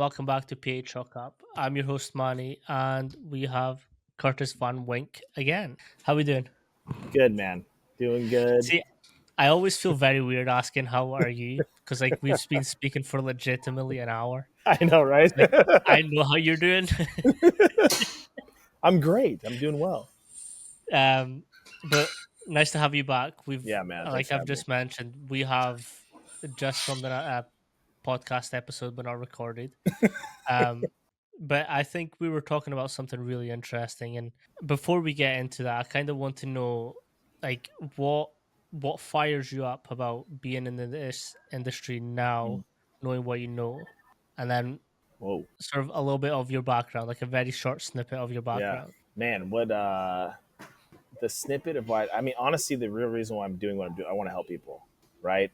welcome back to PH Hookup. I'm your host Manny, and we have Curtis Van Wink again. How we doing? Good, man. Doing good. See, I always feel very weird asking how are you because like we've been speaking for legitimately an hour. I know, right? It's like I know how you're doing. I'm great. I'm doing well. But nice to have you back. Yeah, man. Thanks Like for I've having me. just mentioned, we have just filmed a podcast episode, but not recorded. Um, but I think we were talking about something really interesting, and before we get into that, I kind of want to know, like, what fires you up about being in this industry Mm. now, knowing what you know, and then Whoa. sort of a little bit of your background, like a very short snippet of your Yeah. background. Man, what the snippet of why I mean, honestly, the real reason why I'm doing what I'm doing, I want to help people, right?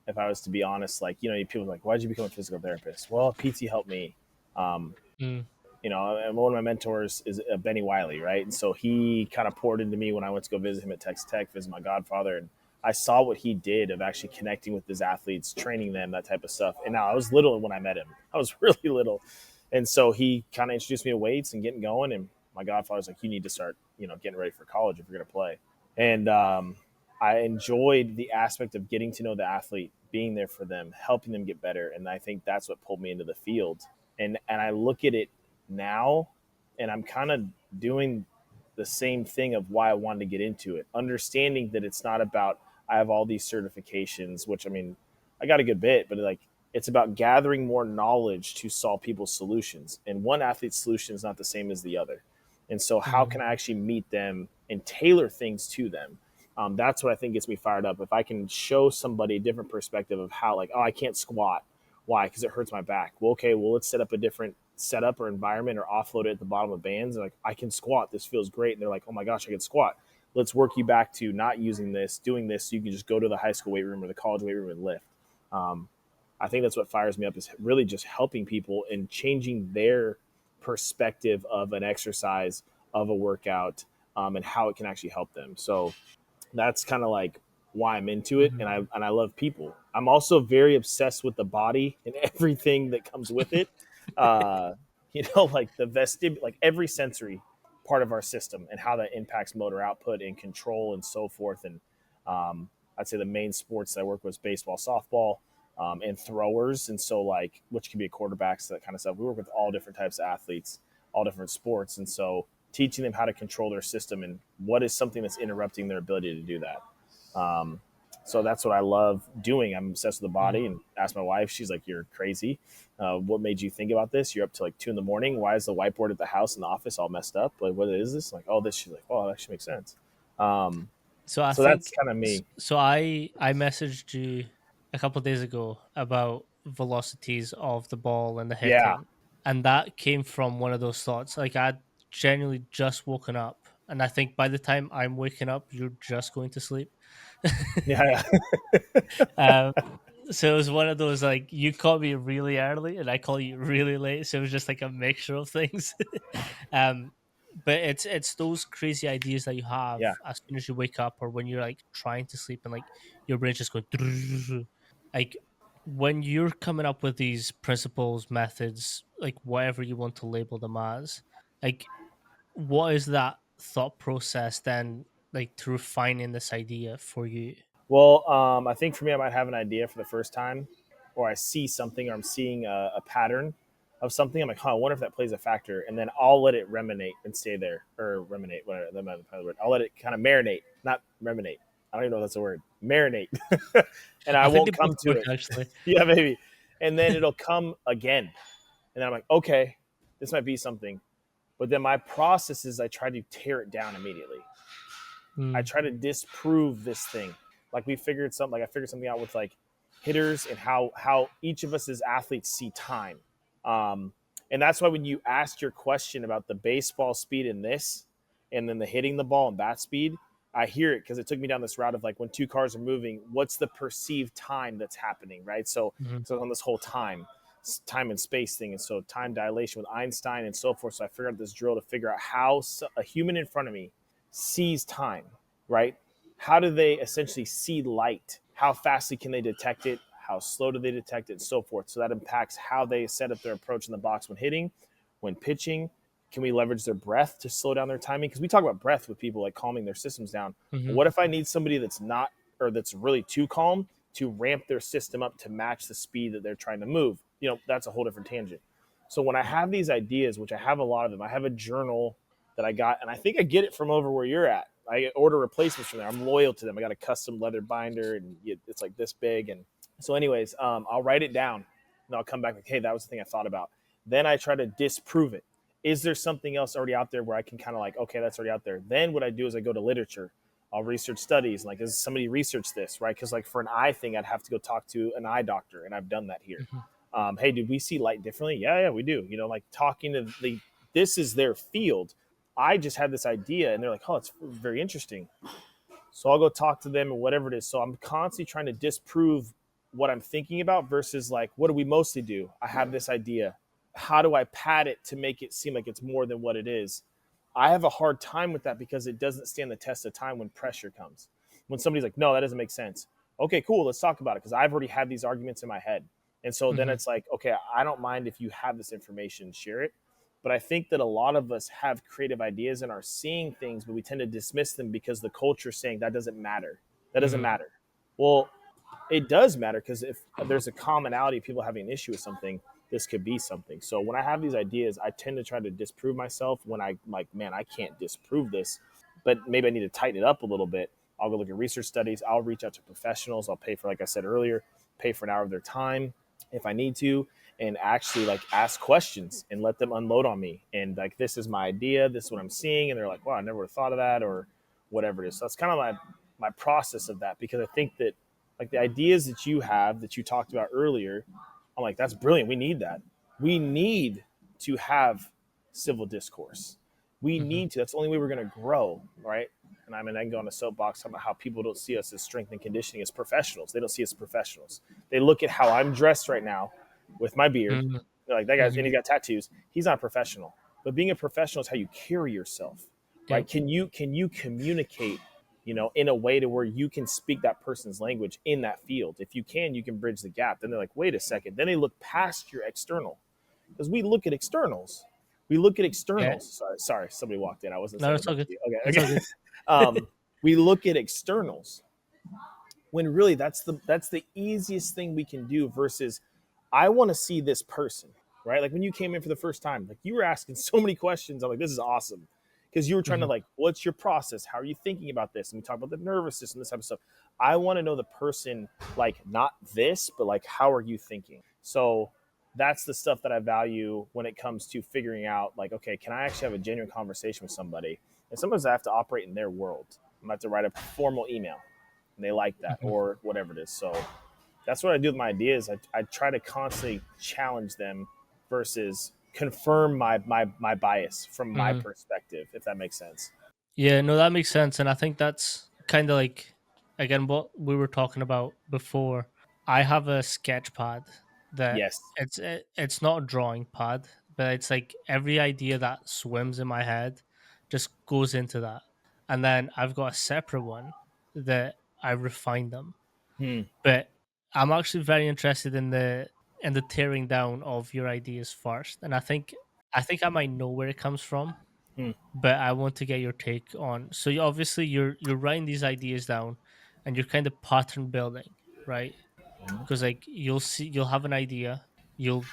If I was to be honest, like, people are like, why'd you become a physical therapist? Well, PT helped me. Um, Mm, and one of my mentors is Benny Wiley, right? And so he kind of poured into me when I went to go visit him at Texas Tech, visit my godfather, and I saw what he did of actually connecting with his athletes, training them, that type of stuff. And now I was little when I met him. I was really little. And so he kind of introduced me to weights and getting going. And my godfather's like, you need to start, getting ready for college if you're going to play. And I enjoyed the aspect of getting to know the athlete, being there for them, helping them get better. And I think that's what pulled me into the field. And I look at it now, and I'm kind of doing the same thing of why I wanted to get into it, understanding that it's not about I have all these certifications, which I mean, I got a good bit, but like it's about gathering more knowledge to solve people's solutions. And one athlete's solution is not the same as the other. And so, how mm, can I actually meet them and tailor things to them? That's what I think gets me fired up. If I can show somebody a different perspective of how, like, oh, I can't squat. Why? Because it hurts my back. Well, okay, well, let's set up a different setup or environment or offload it at the bottom of bands. And like, I can squat. This feels great. And they're like, oh my gosh, I can squat. Let's work you back to not using this, doing this, so you can just go to the high school weight room or the college weight room and lift. Um, I think that's what fires me up is really just helping people and changing their perspective of an exercise, of a workout, and how it can actually help them. So that's kind of like why I'm into it, mhm. and I love people. I'm also very obsessed with the body and everything that comes with it. Uh, like the like every sensory part of our system and how that impacts motor output and control and so forth. And I'd say the main sports that I work with is baseball, softball, and throwers. And so, like, which can be quarterbacks, that kind of stuff. We work with all different types of athletes, all different sports. And so, teaching them how to control their system and what is something that's interrupting their ability to do that. Um, so that's what I love doing. I'm obsessed with the Mm. body, and ask my wife. She's like, "You're crazy. What made you think about this? You're up to like 2 a.m. Why is the whiteboard at the house and the office all messed up? Like, what is this?" I'm like, oh, this. She's like, "Oh, that actually makes sense." Um, So I so that's think kind of me. I messaged you a couple of days ago about velocities of the ball and the Yeah, hitting, and that came from one of those thoughts. Like I'd genuinely just woken up, and I think by the time I'm waking up, you're just going to sleep. yeah, um, so it was one of those like you caught me really early, and I call you really late. So it was just like a mixture of things. um, but it's those crazy ideas that you have yeah. as soon as you wake up, or when you're like trying to sleep, and like your brain's just going like when you're coming up with these principles, methods, like whatever you want to label them as, like what is that thought process then like to refining this idea for you? Well, I think for me, I might have an idea for the first time, or I see something, or I'm seeing a pattern of something. I'm like, huh, I wonder if that plays a factor, and then I'll let it reminate and stay there, or reminate, whatever the word. I'll let it kind of marinate, not reminate. I don't even know if that's a word. Marinate, and I I think won't they both come to work it. actually. Yeah, maybe, and then it'll come again, and then I'm like, okay, this might be something. But then my process is I try to tear it down immediately. I Mm, try to disprove this thing. Like we figured something. Like I figured something out with like hitters and how each of us as athletes see time. Um, and that's why when you ask your question about the baseball speed in this, and then the hitting the ball and bat speed, I hear it because it took me down this route of like when two cars are moving, what's the perceived time that's happening, right? mhm, So on this whole time and space thing, and so time dilation with Einstein and so forth. So I figured out this drill to figure out how a human in front of me sees time, right? How do they essentially see light? How fastly can they detect it? how slow do they detect it, and so forth. So that impacts how they set up their approach in the box when hitting, when pitching. Can we leverage their breath to slow down their timing? Because we talk about breath with people, like calming their systems down. But Mm-hmm. what if I need somebody that's not, or that's really too calm to ramp their system up to match the speed that they're trying to move? That's a whole different tangent. So when I have these ideas, which I have a lot of them, I have a journal that I got, and I think I get it from over where you're at. I order replacements from there. I'm loyal to them. I got a custom leather binder, and it's like this big. And so, anyways, I'll write it down, and I'll come back like, hey, that was the thing I thought about. Then I try to disprove it. Is there something else already out there where I can kind of like, okay, that's already out there? Then what I do is I go to literature. I'll research studies. Like, does somebody research this, right? Because like for an eye thing, I'd have to go talk to an eye doctor, and I've done that here. Mm-hmm. Hey, did we see light differently? Yeah, we do. Like talking to this is their field. I just had this idea, and they're like, oh, it's very interesting. So I'll go talk to them and whatever it is. So I'm constantly trying to disprove what I'm thinking about versus like, what do we mostly do? I have this idea. How do I pad it to make it seem like it's more than what it is? I have a hard time with that because it doesn't stand the test of time when pressure comes. When somebody's like, no, that doesn't make sense. Okay, cool. Let's talk about it because I've already had these arguments in my head. And so then Mm-hmm. it's like, okay, I don't mind if you have this information, share it. But I think that a lot of us have creative ideas and are seeing things, but we tend to dismiss them because the culture is saying that doesn't matter. That doesn't Mm-hmm. matter. Well, it does matter because if there's a commonality of people having an issue with something, this could be something. So when I have these ideas, I tend to try to disprove myself when I'm like, man, I can't disprove this, but maybe I need to tighten it up a little bit. I'll go look at research studies. I'll reach out to professionals. I'll pay for, like I said earlier, pay for an hour of their time if I need to, and actually like ask questions and let them unload on me. And like, this is my idea. This is what I'm seeing. And they're like, wow, I never would have thought of that, or whatever it is. So that's kind of my process of that, because I think that like the ideas that you have that you talked about earlier, I'm like, that's brilliant. We need that. We need to have civil discourse. We Mm-hmm. need to. That's the only way we're going to grow, right? And I mean, I can go on a soapbox talking about how people don't see us as strength and conditioning as professionals. They don't see us as professionals. They look at how I'm dressed right now with my beard. They're like, that guy's, and Mm-hmm. he's got tattoos. He's not a professional. But being a professional is how you carry yourself, right? Yep. Can you communicate, in a way to where you can speak that person's language in that field? If you can, you can bridge the gap. Then they're like, wait a second. Then they look past your external, because we look at externals. We look at Yeah. externals. Sorry, somebody walked in. I wasn't No, saying it's all about good. you. It's Okay, all okay. good. We look at externals when really that's the easiest thing we can do versus I want to see this person, right? Like when you came in for the first time, like you were asking so many questions. I'm like, this is awesome. Because you were trying to Mm-hmm. like, what's your process? How are you thinking about this? And we talk about the nervous system, this type of stuff. I want to know the person, like not this, but like, how are you thinking? So that's the stuff that I value when it comes to figuring out like, okay, can I actually have a genuine conversation with somebody? And sometimes I have to operate in their world. I'm about to write a formal email and they like that Mm-hmm. or whatever it is. So that's what I do with my ideas. I try to constantly challenge them versus confirm my bias from my Mm-hmm. perspective, if that makes sense. Yeah, no, that makes sense. And I think that's kind of like, again, what we were talking about before. I have a sketch pad that Yes. it's not a drawing pad, but it's like every idea that swims in my head just goes into that. And then I've got a separate one that I refine them. Hmm. But I'm actually very interested in the tearing down of your ideas first. And I think I might know where it comes from, Hmm. but I want to get your take on. So obviously you're writing these ideas down, and you're kind of pattern building, right? Because like you'll have an idea, you'll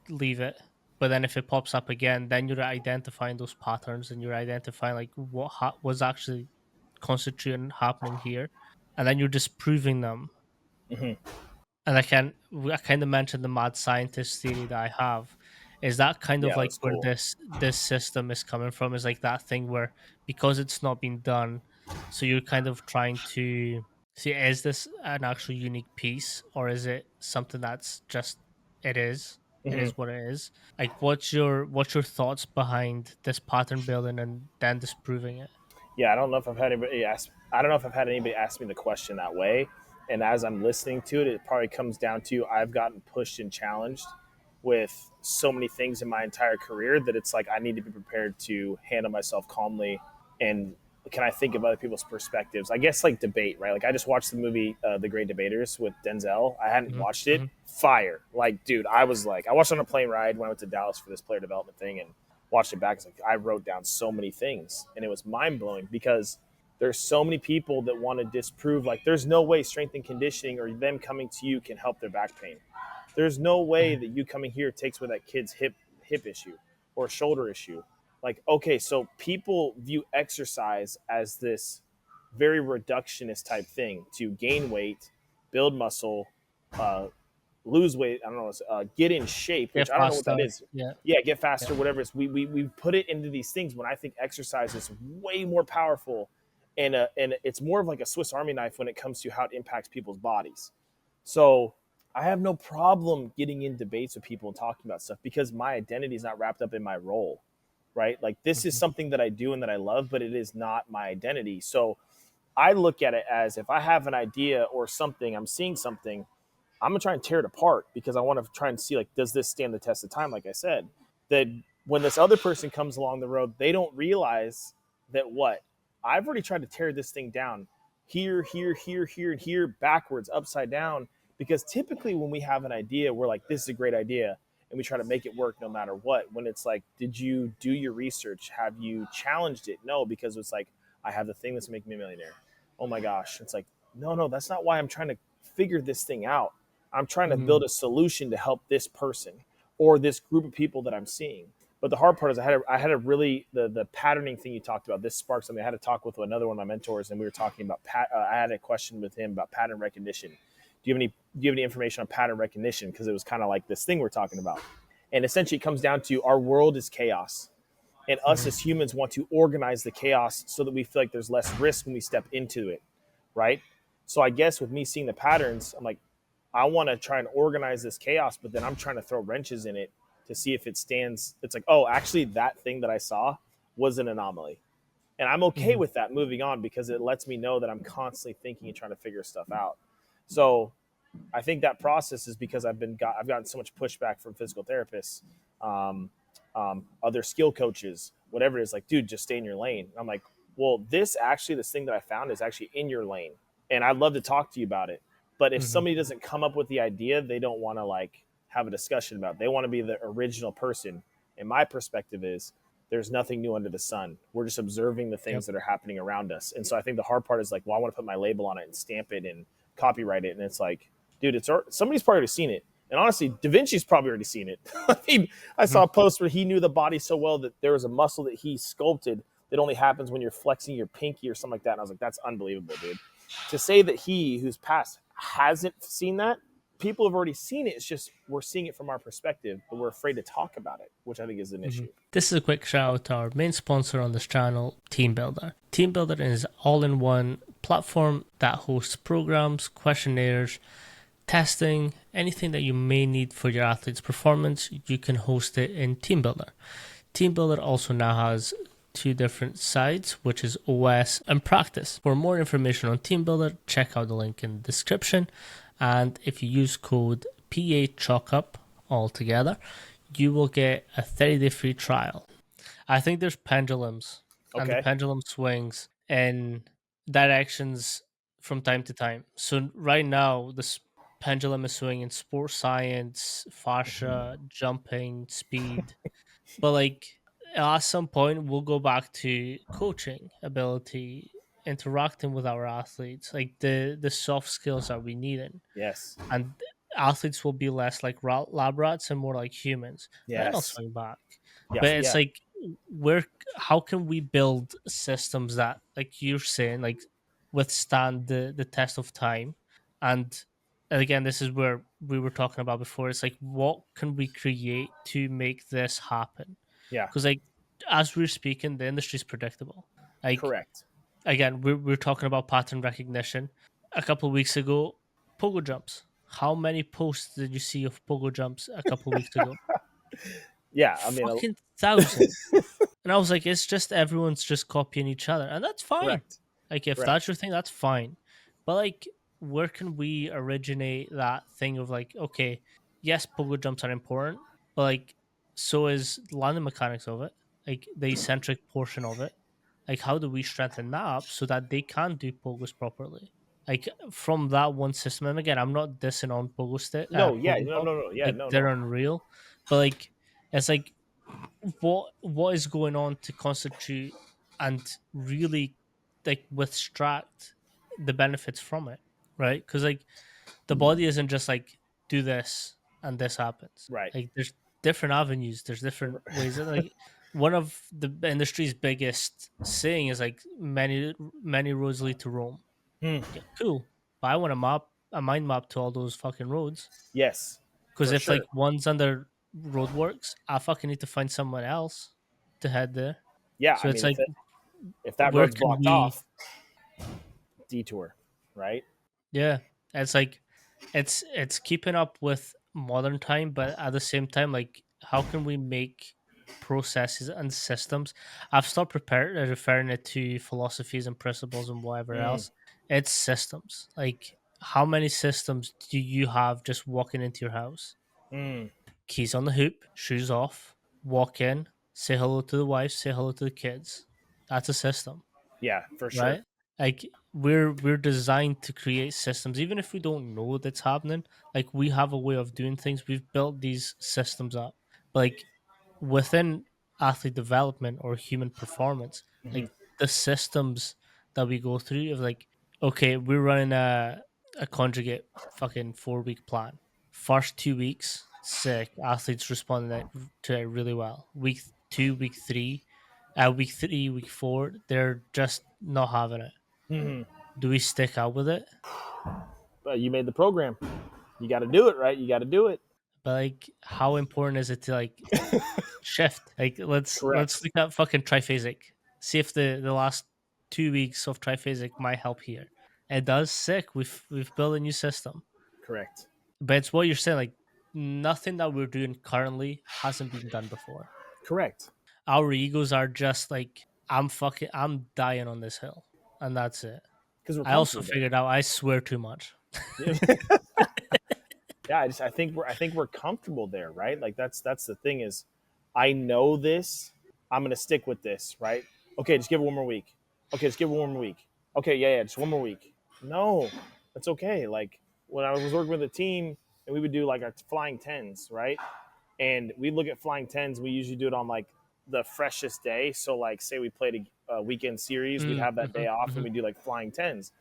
leave it, but then if it pops up again, then you're identifying those patterns, and you're identifying like what was actually constituting happening here, and then you're disproving them. Hmm. And I kind of mentioned the mad scientist theory that I have. Is that kind of Yeah, like that's where cool. this system is coming from? Is like that thing where, because it's not been done, so you're kind of trying to see, is this an actual unique piece, or is it something that's just it is it Hmm. is what it is? Like what's your thoughts behind this pattern building and then disproving it? Yeah, I don't know if I've had anybody ask. I don't know if I've had anybody ask me the question that way. And as I'm listening to it, it probably comes down to I've gotten pushed and challenged with so many things in my entire career that it's like I need to be prepared to handle myself calmly and can I think of other people's perspectives? I guess like debate, right? Like I just watched the movie The Great Debaters with Denzel. I hadn't Mhm, watched it. mhm, Fire. Like, dude, I was like, I watched it on a plane ride when I went to Dallas for this player development thing and watched it back. It's like I wrote down so many things and it was mind blowing because there's so many people that want to disprove like there's no way strength and conditioning or them coming to you can help their back pain. There's no way mhm, that you coming here takes away that kid's hip issue or shoulder issue. Like, okay, so people view exercise as this very reductionist type thing to gain weight, build muscle, uh, lose weight. I don't know, get in shape, which get I don't know what faster. that is. Yeah, Yeah, get yeah. faster, whatever it is. We put it into these things when I think exercise is way more powerful and it's more of like a Swiss Army knife when it comes to how it impacts people's bodies. So I have no problem getting in debates with people and talking about stuff because my identity is not wrapped up in my role, right? Like this is Mhm, something that I do and that I love, but it is not my identity. So I look at it as if I have an idea or something, I'm seeing something, I'm gonna try and tear it apart because I want to try and see like, does this stand the test of time? Like I said, that when this other person comes along the road, they don't realize that what I've already tried to tear this thing down here, here, here, here, and here, backwards, upside down. Because typically when we have an idea, we're like, this is a great idea, and we try to make it work no matter what. When it's like, did you do your research? Have you challenged it? No, because it's like, I have the thing that's making me a millionaire. Oh my gosh. It's like, no, no, that's not why I'm trying to figure this thing out. I'm trying to build mhm, a solution to help this person or this group of people that I'm seeing. But the hard part is I had a really the patterning thing you talked about. This sparked something. I had to talk with another one of my mentors, and we were talking about I had a question with him about pattern recognition. Do you have any information on pattern recognition? Because it was kind of like this thing we're talking about, and essentially it comes down to our world is chaos, and us mhm, as humans want to organize the chaos so that we feel like there's less risk when we step into it, right? So I guess with me seeing the patterns, I'm like, I want to try and organize this chaos, but then I'm trying to throw wrenches in it to see if it stands. It's like, oh, actually, that thing that I saw was an anomaly. And I'm okay mhm, with that moving on because it lets me know that I'm constantly thinking and trying to figure stuff out. So I think that process is because I've gotten so much pushback from physical therapists, um, other skill coaches, whatever it is. Like, dude, just stay in your lane. I'm like, well, this thing that I found is actually in your lane, and I'd love to talk to you about it. But if mhm, somebody doesn't come up with the idea, they don't want to like have a discussion about it. They want to be the original person. And my perspective is there's nothing new under the sun. We're just observing the yep, things that are happening around us. And so I think the hard part is like, well, I want to put my label on it and stamp it and copyright it. And it's like, dude, somebody's probably already seen it. And honestly, Da Vinci's probably already seen it. I mean, I mhm, saw a post where he knew the body so well that there was a muscle that he sculpted that only happens when you're flexing your pinky or something like that. And I was like, that's unbelievable, dude. To say that he, who's passed, hasn't seen that, people have already seen it. It's just we're seeing it from our perspective, but we're afraid to talk about it, which I think is an mhm. issue. This is a quick shout out to our main sponsor on this channel, TeamBuildr. TeamBuildr is an all-in-one platform that hosts programs, questionnaires, testing, anything that you may need for your athlete's performance, you can host it in TeamBuildr. TeamBuildr also now has two different sides, which is OS and Practice. For more information on TeamBuildr, check out the link in the description. And if you use code PAChalkup all together, you will get a 30-day free trial. I think there's pendulums, and the Okay. pendulum swings in directions from time to time. So right now, this pendulum is swinging in sports science, fascia, jumping, speed. But like at some point, we'll go back to coaching ability, interacting with our athletes, like the soft skills that we need in, Yes. and athletes will be less like lab rats and more like humans. Then I'll Yes. swing back. Yeah. But it's Yeah. like, where? How can we build systems that, like you're saying, like withstand the test of time? And again, this is where we were talking about before. It's like, what can we create to make this happen? Yeah. Because like as we're speaking, the industry is predictable. Like Correct. again, we're talking about pattern recognition. A couple of weeks ago, pogo jumps. How many posts did you see of pogo jumps a couple of weeks ago? Yeah. I mean, Fucking thousands. And I was like, it's just everyone's just copying each other, and that's fine. correct. Like if that's Correct. your thing, that's fine. But like, where can we originate that thing of like, okay, yes, pogo jumps are important, but like, so is landing mechanics of it, like the eccentric portion of it. Like, how do we strengthen that up so that they can do pogos properly? Like from that one system. And again, I'm not dissing on No, yeah, no, pokeball. no, no, yeah, Like no, they're no. unreal, but like it's like what is going on to constitute and really like withstract the benefits from it, right? Because like the body isn't just like do this and this happens. Right. Like there's different avenues, there's different ways. Like one of the industry's biggest saying is like many roads lead to Rome. Hmm. Yeah, cool. But I want a mind map to all those fucking roads. Yes, Because for if sure. like one's under roadworks, I fucking need to find someone else to head there. Yeah, So I it's mean, like, if that where road's can blocked we? off, detour, right? Yeah, it's like, it's keeping up with modern time, but at the same time, like, how can we make processes and systems? I've stopped referring it to philosophies and principles and whatever Mm, else. It's systems. Like, how many systems do you have just walking into your house? mm. Keys on the hoop, shoes off, walk in, say hello to the wife, say hello to the kids. That's a system, Yeah, for sure. right? Like we're designed to create systems, even if we don't know that's happening. Like we have a way of doing things. We've built these systems up. But like within athlete development or human performance, Hmm. like the systems that we go through of like, okay, we're running a conjugate fucking 4 week plan. First 2 weeks, sick. Athletes responding to it really well. Week two, week three, week four, they're just not having it. Hmm. Do we stick out with it? But you made the program. You got to do it, right? You got to do it. But like, how important is it to like shift? Like, let's Correct. look at fucking triphasic. See if the last 2 weeks of triphasic might help here. It does. Sick. We've built a new system, Correct. but it's what you're saying. Like, nothing that we're doing currently hasn't been done before. Correct. Our egos are just like, I'm dying on this hill, and that's it. Because we're I also comfortable figured out I swear too much. there. Yeah, I think we're comfortable there, right? Like that's the thing is, I know this. I'm gonna stick with this, right? Okay, just give it one more week. Okay, just give it one more week. Okay, yeah, just one more week. No, that's okay. Like when I was working with a team and we would do like our flying tens, right? And we look at flying tens. We usually do it on like the freshest day. So like, say we played a weekend series, we'd Mm, have that day off and mhm. we do like flying tens,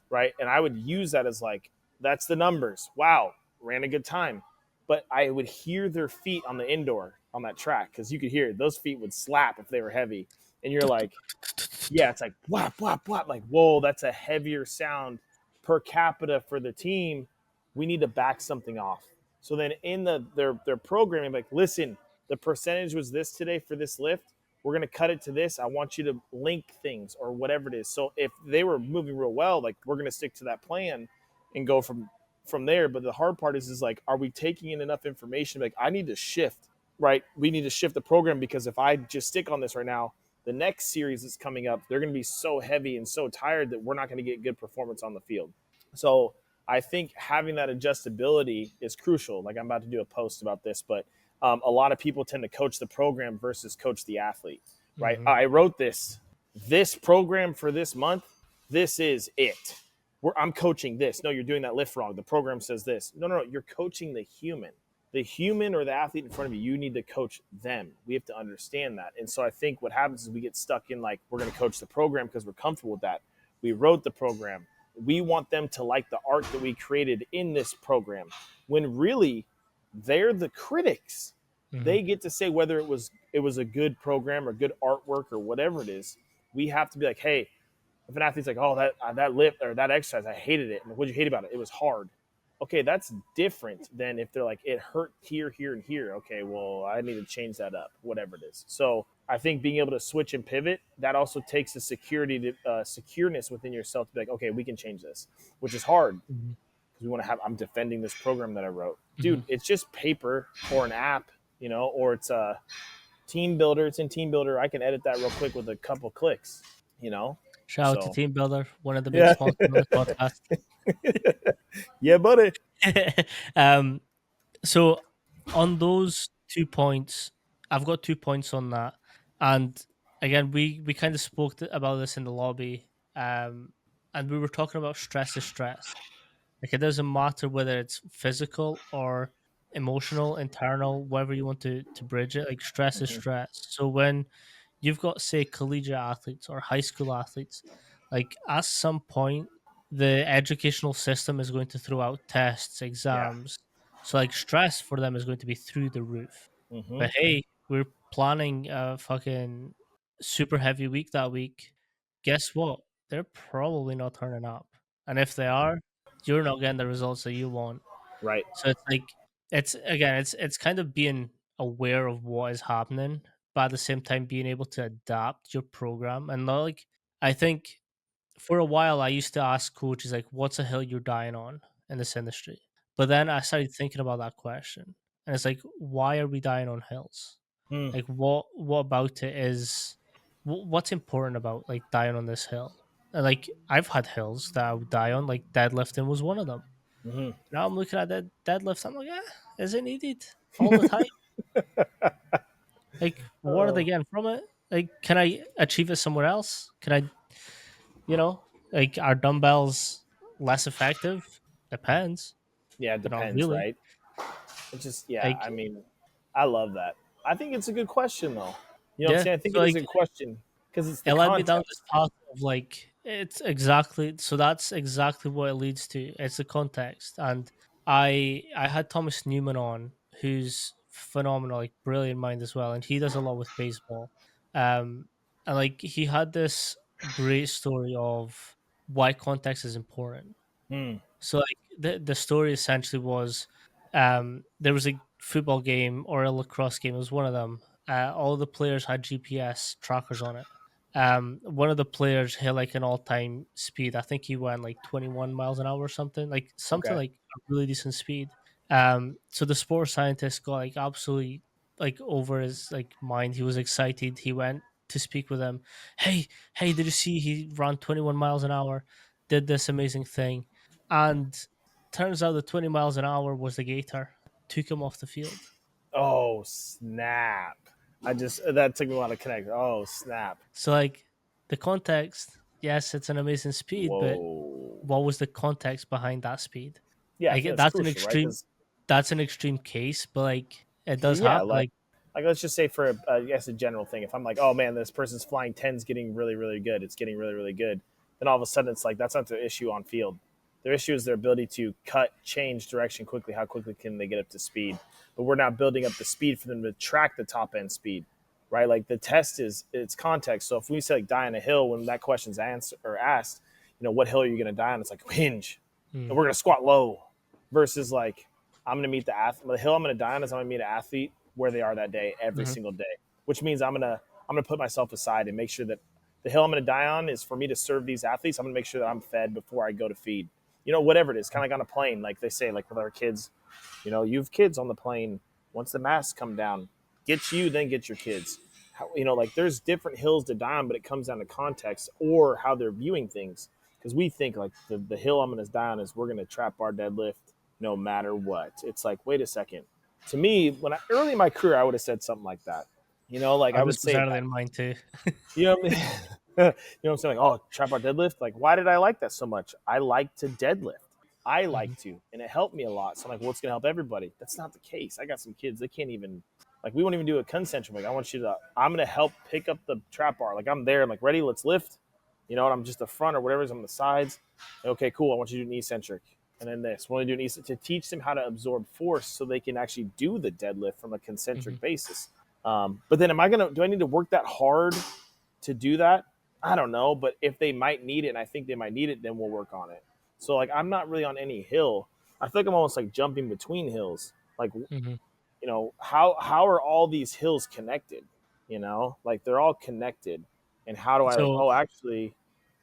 right? And I would use that as like, that's the numbers. Wow, ran a good time. But I would hear their feet on the indoor on that track because you could hear it. Those feet would slap if they were heavy. And you're like, yeah, it's like whap, whap, whap. Like, whoa, that's a heavier sound per capita for the team. We need to back something off. So then in their programming, like, listen, the percentage was this today for this lift. We're gonna cut it to this. I want you to link things or whatever it is. So if they were moving real well, like we're gonna stick to that plan and go from there. But the hard part is like, are we taking in enough information? Like, I need to shift, right? We need to shift the program because if I just stick on this right now, the next series that's coming up, they're going to be so heavy and so tired that we're not going to get good performance on the field. So I think having that adjustability is crucial. Like I'm about to do a post about this, but a lot of people tend to coach the program versus coach the athlete, right? Mhm. I wrote this program for this month. This is it. I'm coaching this. No, you're doing that lift wrong. The program says this. No, no, no. You're coaching the human or the athlete in front of you. You need to coach them. We have to understand that. And so I think what happens is we get stuck in like, we're going to coach the program because we're comfortable with that. We wrote the program. We want them to like the art that we created in this program when really they're the critics. Mhm. They get to say whether it was a good program or good artwork or whatever it is. We have to be like, hey, if an athlete's like, oh, that lift or that exercise, I hated it. And what'd you hate about it? It was hard. Okay, that's different than if they're like, it hurt here, here, and here. Okay, well, I need to change that up, whatever it is. So I think being able to switch and pivot, that also takes the secureness within yourself to be like, okay, we can change this, which is hard Mhm. because we want to have. I'm defending this program that I wrote, dude. Mhm. It's just paper or an app, or it's a TeamBuildr. It's in TeamBuildr. I can edit that real quick with a couple clicks, you know. Shout out to So TeamBuildr, one of the big yeah, sponsors on this podcast. yeah, buddy. um, so on those 2 points, I've got 2 points on that, and again, we kind of spoke about this in the lobby, and we were talking about stress is stress. Like it doesn't matter whether it's physical or emotional, internal, whatever you want to bridge it. Like stress is Hmm. stress. So when you've got, say, collegiate athletes or high school athletes, like at some point the educational system is going to throw out tests, Yeah. exams. So like stress for them is going to be through the roof. Hmm. But hey, we're planning a fucking super heavy week that week. Guess what? They're probably not turning up. And if they are, you're not getting the results that you want. Right. So it's like it's again, it's kind of being aware of what is happening, but at the same time being able to adapt your program. And not like I think for a while I used to ask coaches like, "What's a hill you're dying on in this industry?" But then I started thinking about that question, and it's like, why are we dying on hills? Mm. Like, what about it is what's important about like dying on this hill? And like, I've had hills that I would die on, like deadlifting was one of them. Hmm. Now I'm looking at that deadlift. I'm like, yeah, is it needed all the time? Like, what are they Oh, getting from it? Like, can I achieve it somewhere else? Can I, you know, like, are dumbbells less effective? Depends, yeah, it but not depends, really. right? It just, yeah, Like, I mean, I love that. I think it's a good question, though. You know what I'm yeah. saying? I think So it is like, a good question because it's the it led me down this context. path of like it's exactly so that's exactly what it leads to. It's the context. And I had Thomas Newman on, who's phenomenal, like brilliant mind as well, and he does a lot with baseball. Um and like he had this great story of why context is important. Hmm. So like the story essentially was there was a football game or a lacrosse game, it was one of them. All the players had GPS trackers on it. One of the players hit like an all-time speed. I think he went like 21 miles an hour or something, like something Okay. like a really decent speed. So the sports scientist got like absolutely like over his like mind. He was excited. He went to speak with him. Hey, did you see he ran 21 miles an hour? Did this amazing thing, and turns out the 20 miles an hour was the gator. Took him off the field. Oh, snap. That took me a while to connect. Oh, snap. So like the context, yes, it's an amazing speed, but Whoa. what was the context behind that speed? Yeah, I Like think that's that's an crucial, right? extreme Because that's an extreme case, but like it does yeah, happen. Like like let's just say for I guess a general thing, if I'm like, oh man, this person's flying tens, getting really really good, it's getting really really good, then all of a sudden it's like that's not the issue on field. Their issue is their ability to cut, change direction quickly. How quickly can they get up to speed? But we're not building up the speed for them to track the top end speed, right? Like the test is it's context. So if we say like die on a hill when that question's answered or asked, what hill are you going to die on? It's like hinge, and mm, we're going to squat low, versus like I'm going to meet the athlete. The hill I'm going to die on is I'm going to meet an athlete where they are that day every mhm, single day, which means I'm gonna put myself aside and make sure that the hill I'm going to die on is for me to serve these athletes. I'm going to make sure that I'm fed before I go to feed. Whatever it is, kind of like on a plane, like they say, like with our kids. You have kids on the plane. Once the masks come down, get you, then get your kids. Like there's different hills to die on, but it comes down to context or how they're viewing things. Because we think like the hill I'm going to die on is we're going to trap our deadlift no matter what. It's like, wait a second. To me, when early in my career, I would have said something like that. Like I would this was say early that. in mine too. You know what I mean? What I'm saying? Like, oh, trap bar deadlift. Like, why did I like that so much? I like to deadlift. I Mhm, like to, and it helped me a lot. So I'm like, well, it's gonna help everybody. That's not the case. I got some kids, they can't even like we won't even do a concentric. Like, I want you to I'm gonna help pick up the trap bar. Like I'm there, I'm like, ready, let's lift. And I'm just the front or whatever's on the sides. Okay, cool. I want you to do an eccentric. And then this. We want to do an eccentric to teach them how to absorb force so they can actually do the deadlift from a mhm. concentric basis. But then do I need to work that hard to do that? I don't know, but if they might need it, and I think they might need it, then we'll work on it. So like I'm not really on any hill. I feel like I'm almost like jumping between hills. Like Mhm. how are all these hills connected? Like they're all connected. And how do I like? So Oh, actually,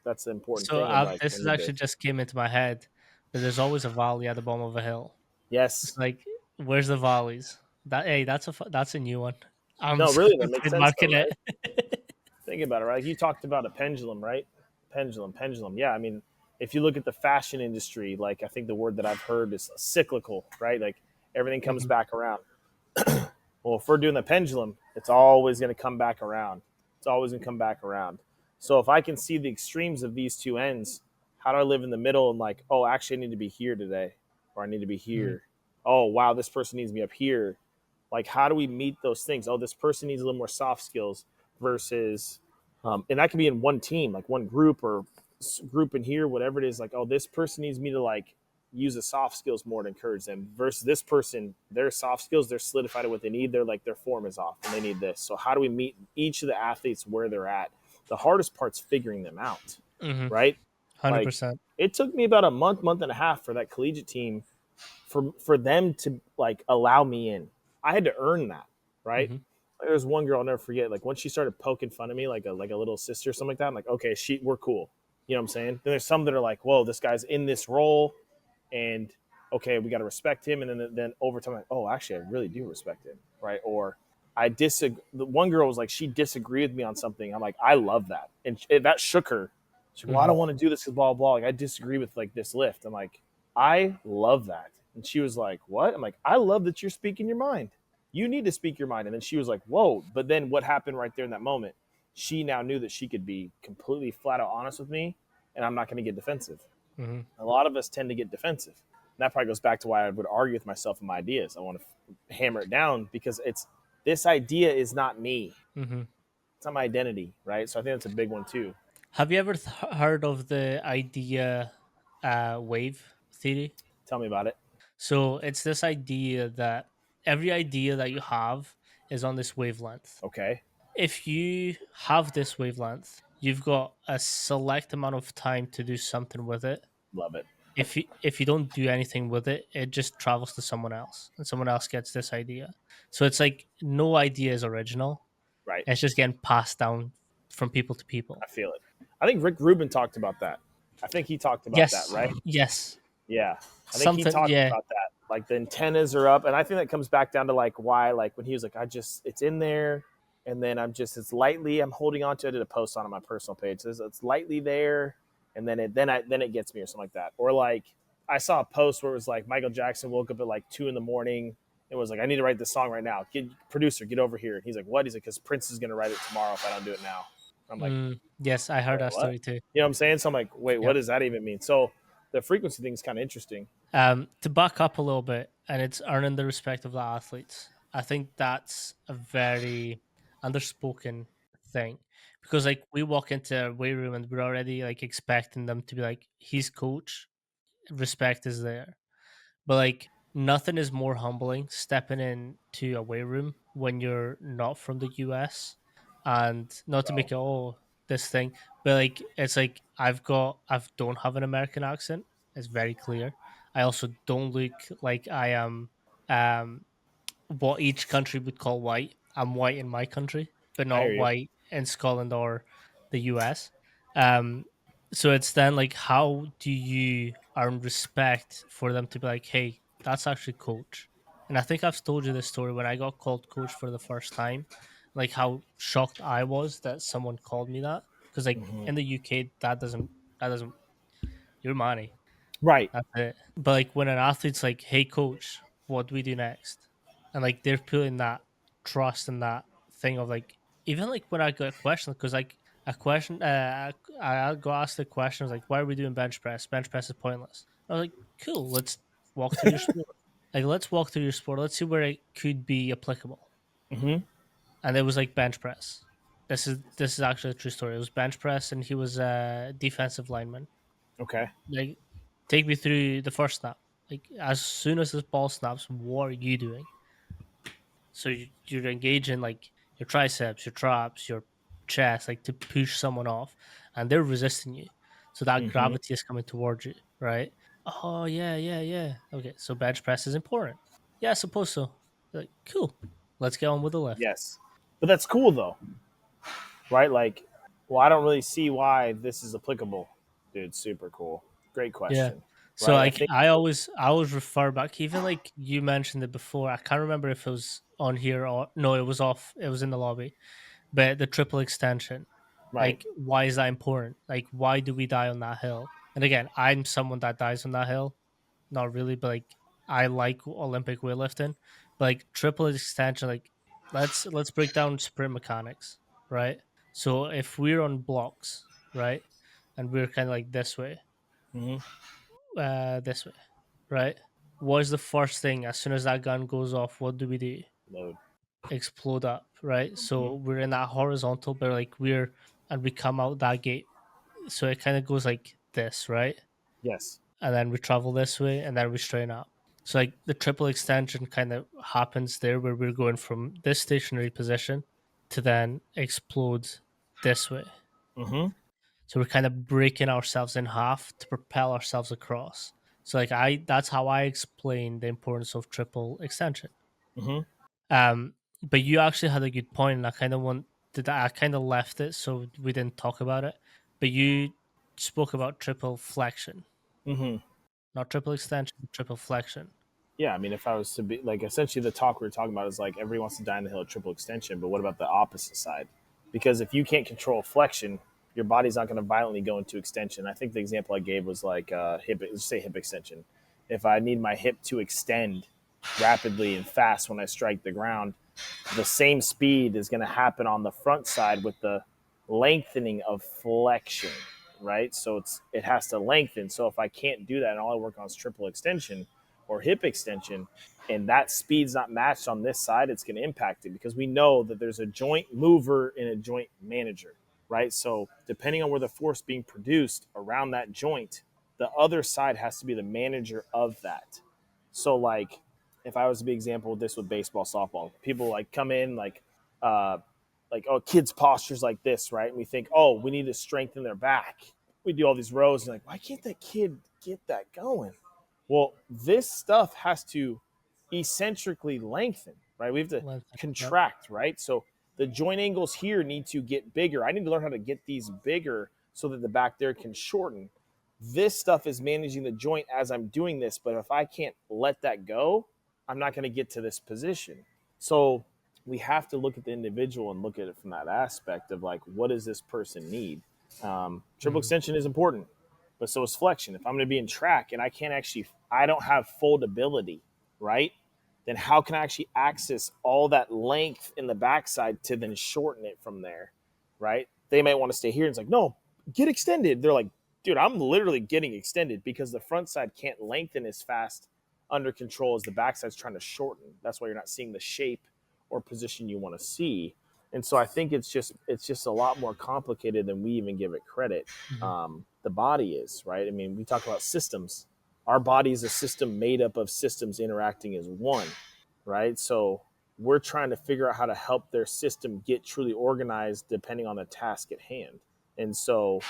that's the important thing. And like I this is need to. actually just came into my head that there's always a valley at the bottom of a hill. It's Yes. like, where's the valleys? That's a new one. I'm No, really, that makes sense though, trademarking right? it. Think about it, right? Like you talked about a pendulum, right? Pendulum. Yeah, I mean, if you look at the fashion industry, like I think the word that I've heard is cyclical, right? Like everything comes Mhm, back around. Well, if we're doing the pendulum, it's always going to come back around. It's always gonna come back around. So if I can see the extremes of these two ends, how do I live in the middle and like, oh, actually, I need to be here today, or I need to be Mhm. here. Oh, wow, this person needs me up here. Like, how do we meet those things? Oh, this person needs a little more soft skills versus, and that can be in one team, like one group or group in here, whatever it is. Like, oh, this person needs me to like use the soft skills more to encourage them versus this person, their soft skills, they're solidified at what they need. They're like their form is off and they need this. So how do we meet each of the athletes where they're at? The hardest part's figuring them out, Mhm. right? Like 100%. it took me about a month and a half for that collegiate team for them to like allow me in. I had to earn that, right? Mhm. Like, there was one girl I'll never forget. Like once she started poking fun of me, like a little sister or something like that. I'm like, okay, we're cool. You know what I'm saying? Then there's some that are like, whoa, this guy's in this role, and okay, we got to respect him. And then over time, like, oh, actually, I really do respect him, right? Or I disagree. The one girl was like, she disagreed with me on something. I'm like, I love that, and that shook her. She's like, well, I Mhm. don't want to do this because blah, blah blah. Like I disagree with like this lift. I'm like, I love that. And she was like, what? I'm like, I love that you're speaking your mind. You need to speak your mind. And then she was like, whoa. But then what happened right there in that moment? She now knew that she could be completely flat out honest with me, and I'm not going to get defensive. Mhm. A lot of us tend to get defensive. And that probably goes back to why I would argue with myself and my ideas. I want to hammer it down because it's this idea is not me. Mhm. It's not my identity, right? So I think that's a big one too. Have you ever heard of the idea wave theory? Tell me about it. So it's this idea that every idea that you have is on this wavelength. Okay. If you have this wavelength, you've got a select amount of time to do something with it. Love it. If you don't do anything with it, it just travels to someone else, and someone else gets this idea. So it's like no idea is original. Right. It's just getting passed down from people to I people. feel it. I think Rick Rubin talked about that. I think he talked about that, Yes, right? yes, Yeah. I think he something. talked Yeah. about that. Like the antennas are up. And I think that comes back down to like why, like when he was like, it's in there. And then it's lightly, I'm holding on to it. I did a post on my personal page. It's lightly there. And then it gets me or something like that. Or like I saw a post where it was like Michael Jackson woke up at like 2 a.m. It was like, I need to write this song right now. Producer, get over here. And he's like, what? He's like, because Prince is going to write it tomorrow if I don't do it now. I'm like, Yes, I heard wait, that what? story too. You know what I'm saying? So I'm like, wait, what Yep. does that even mean? So the frequency thing is kind of interesting. To back up a little bit, and it's earning the respect of the athletes. I think that's a very underspoken thing because, like, we walk into a weight room and we're already like expecting them to be like, "He's coach, respect is there." But like, nothing is more humbling stepping into a weight room when you're not from the US, and not to Bro. make it all this thing, but like it's like I don't have an American accent. It's very clear. I also don't look like I am um what each country would call white. I'm white in my country, but I hear not you. white in Scotland or the US. Um, so it's then like, how do you earn respect for them to be like, hey, that's actually coach? And I think I've told you this story when I got called coach for the first time, like how shocked I was that someone called me that. Because like Mm-hmm. in the UK, that doesn't you're money. Right. That's it. But like when an athlete's like, "Hey, coach, what do we do next?" and like they're putting that trust and that thing of like, even like when I got a question, because like a question, I got asked the question, I was like, "Why are we doing bench press? Bench press is pointless." I was like, "Cool, let's walk through your sport. Like, let's walk through your sport. Let's see where it could be applicable." Mm-hmm. And it was like bench press. This is actually a true story. It was bench press, and he was a defensive lineman. Okay. Like, take me through the first snap. Like, as soon as this ball snaps, what are you doing? So you're engaging like your triceps, your traps, your chest, like to push someone off, and they're resisting you. So that Mm-hmm. gravity is coming towards you, right? Oh yeah, yeah, yeah. Okay, so bench press is important. Yeah, I suppose so. Like, cool. Let's get on with the lift. Yes. But that's cool though, right? Like, well, I don't really see why this is applicable. Dude, super cool. Great Yeah. question. So Right? I like think I always refer back, even like you mentioned it before. I can't remember if it was on here or no, it was off. It was in the lobby. But the triple extension, right. like, why is that important? Like, why do we die on that hill? And again, I'm someone that dies on that hill. Not really, but like I like Olympic weightlifting. But like triple extension, like let's break down sprint mechanics, right? So if we're on blocks, right, and we're kind of like Mm-hmm. this way, right? What is the first thing as soon as that gun goes off? What do we do? Load. Explode up, right? Mm-hmm. So we're in that horizontal, but like and we come out that gate. So it kind of goes like this, right? Yes. And then we travel this way, and then we straighten up. So like the triple extension kind of happens there, where we're going from this stationary position to then explode this way. Mm-hmm. So we're kind of breaking ourselves in half to propel ourselves across. So like that's how I explain the importance of triple extension. Mm-hmm. But you actually had a good point, and I kind of left it so we didn't talk about it. But you spoke about triple flexion, Mm-hmm. not triple extension, but triple flexion. Yeah, I mean, if I was to be like, essentially, the talk we were talking about is like everybody wants to die in the hill of triple extension, but what about the opposite side? Because if you can't control flexion, your body's not going to violently go into extension. I think the example I gave was like hip, let's say hip extension. If I need my hip to extend rapidly and fast when I strike the ground, the same speed is going to happen on the front side with the lengthening of flexion, right? So it has to lengthen. So if I can't do that and all I work on is triple extension or hip extension, and that speed's not matched on this side, it's going to impact it because we know that there's a joint mover and a joint manager, right? So depending on where the force being produced around that joint, the other side has to be the manager of that. So like if I was to be example of this with baseball, softball, people like come in uh oh, kids postures like this, right? And we think, oh, we need to strengthen their back. We do all these rows and like, why can't that kid get that going? Well, this stuff has to eccentrically lengthen, right? We have to Yep. contract, right? So the joint angles here need to get bigger. I need to learn how to get these bigger so that the back there can shorten. This stuff is managing the joint as I'm doing this, but if I can't let that go, I'm not going to get to this position. So we have to look at the individual and look at it from that aspect of like, what does this person need? Triple Mhm. extension is important, but so is flexion. If I'm going to be in track and I don't have foldability, right? Then how can I actually access all that length in the backside to then shorten it from there, right? They might want to stay here. And it's like, no, get extended. They're like, dude, I'm literally getting extended because the front side can't lengthen as fast under control as the backside's trying to shorten. That's why you're not seeing the shape or position you want to see. And so I think it's just a lot more complicated than we even give it credit. Mhm. The body is right. I mean, we talk about systems. Our body is a system made up of systems interacting as one, right? So we're trying to figure out how to help their system get truly organized depending on the task at hand. And so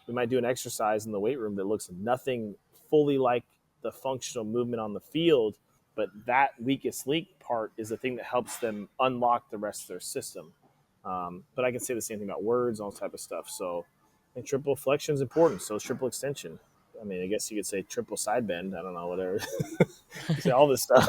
we might do an exercise in the weight room that looks nothing fully like the functional movement on the field, but that weakest link part is the thing that helps them unlock the rest of their system. But I can say the same thing about words, all type of stuff. So, and triple flexion is important. So is triple extension. I mean, I guess you could say triple side bend. I don't know, whatever. You say all this stuff.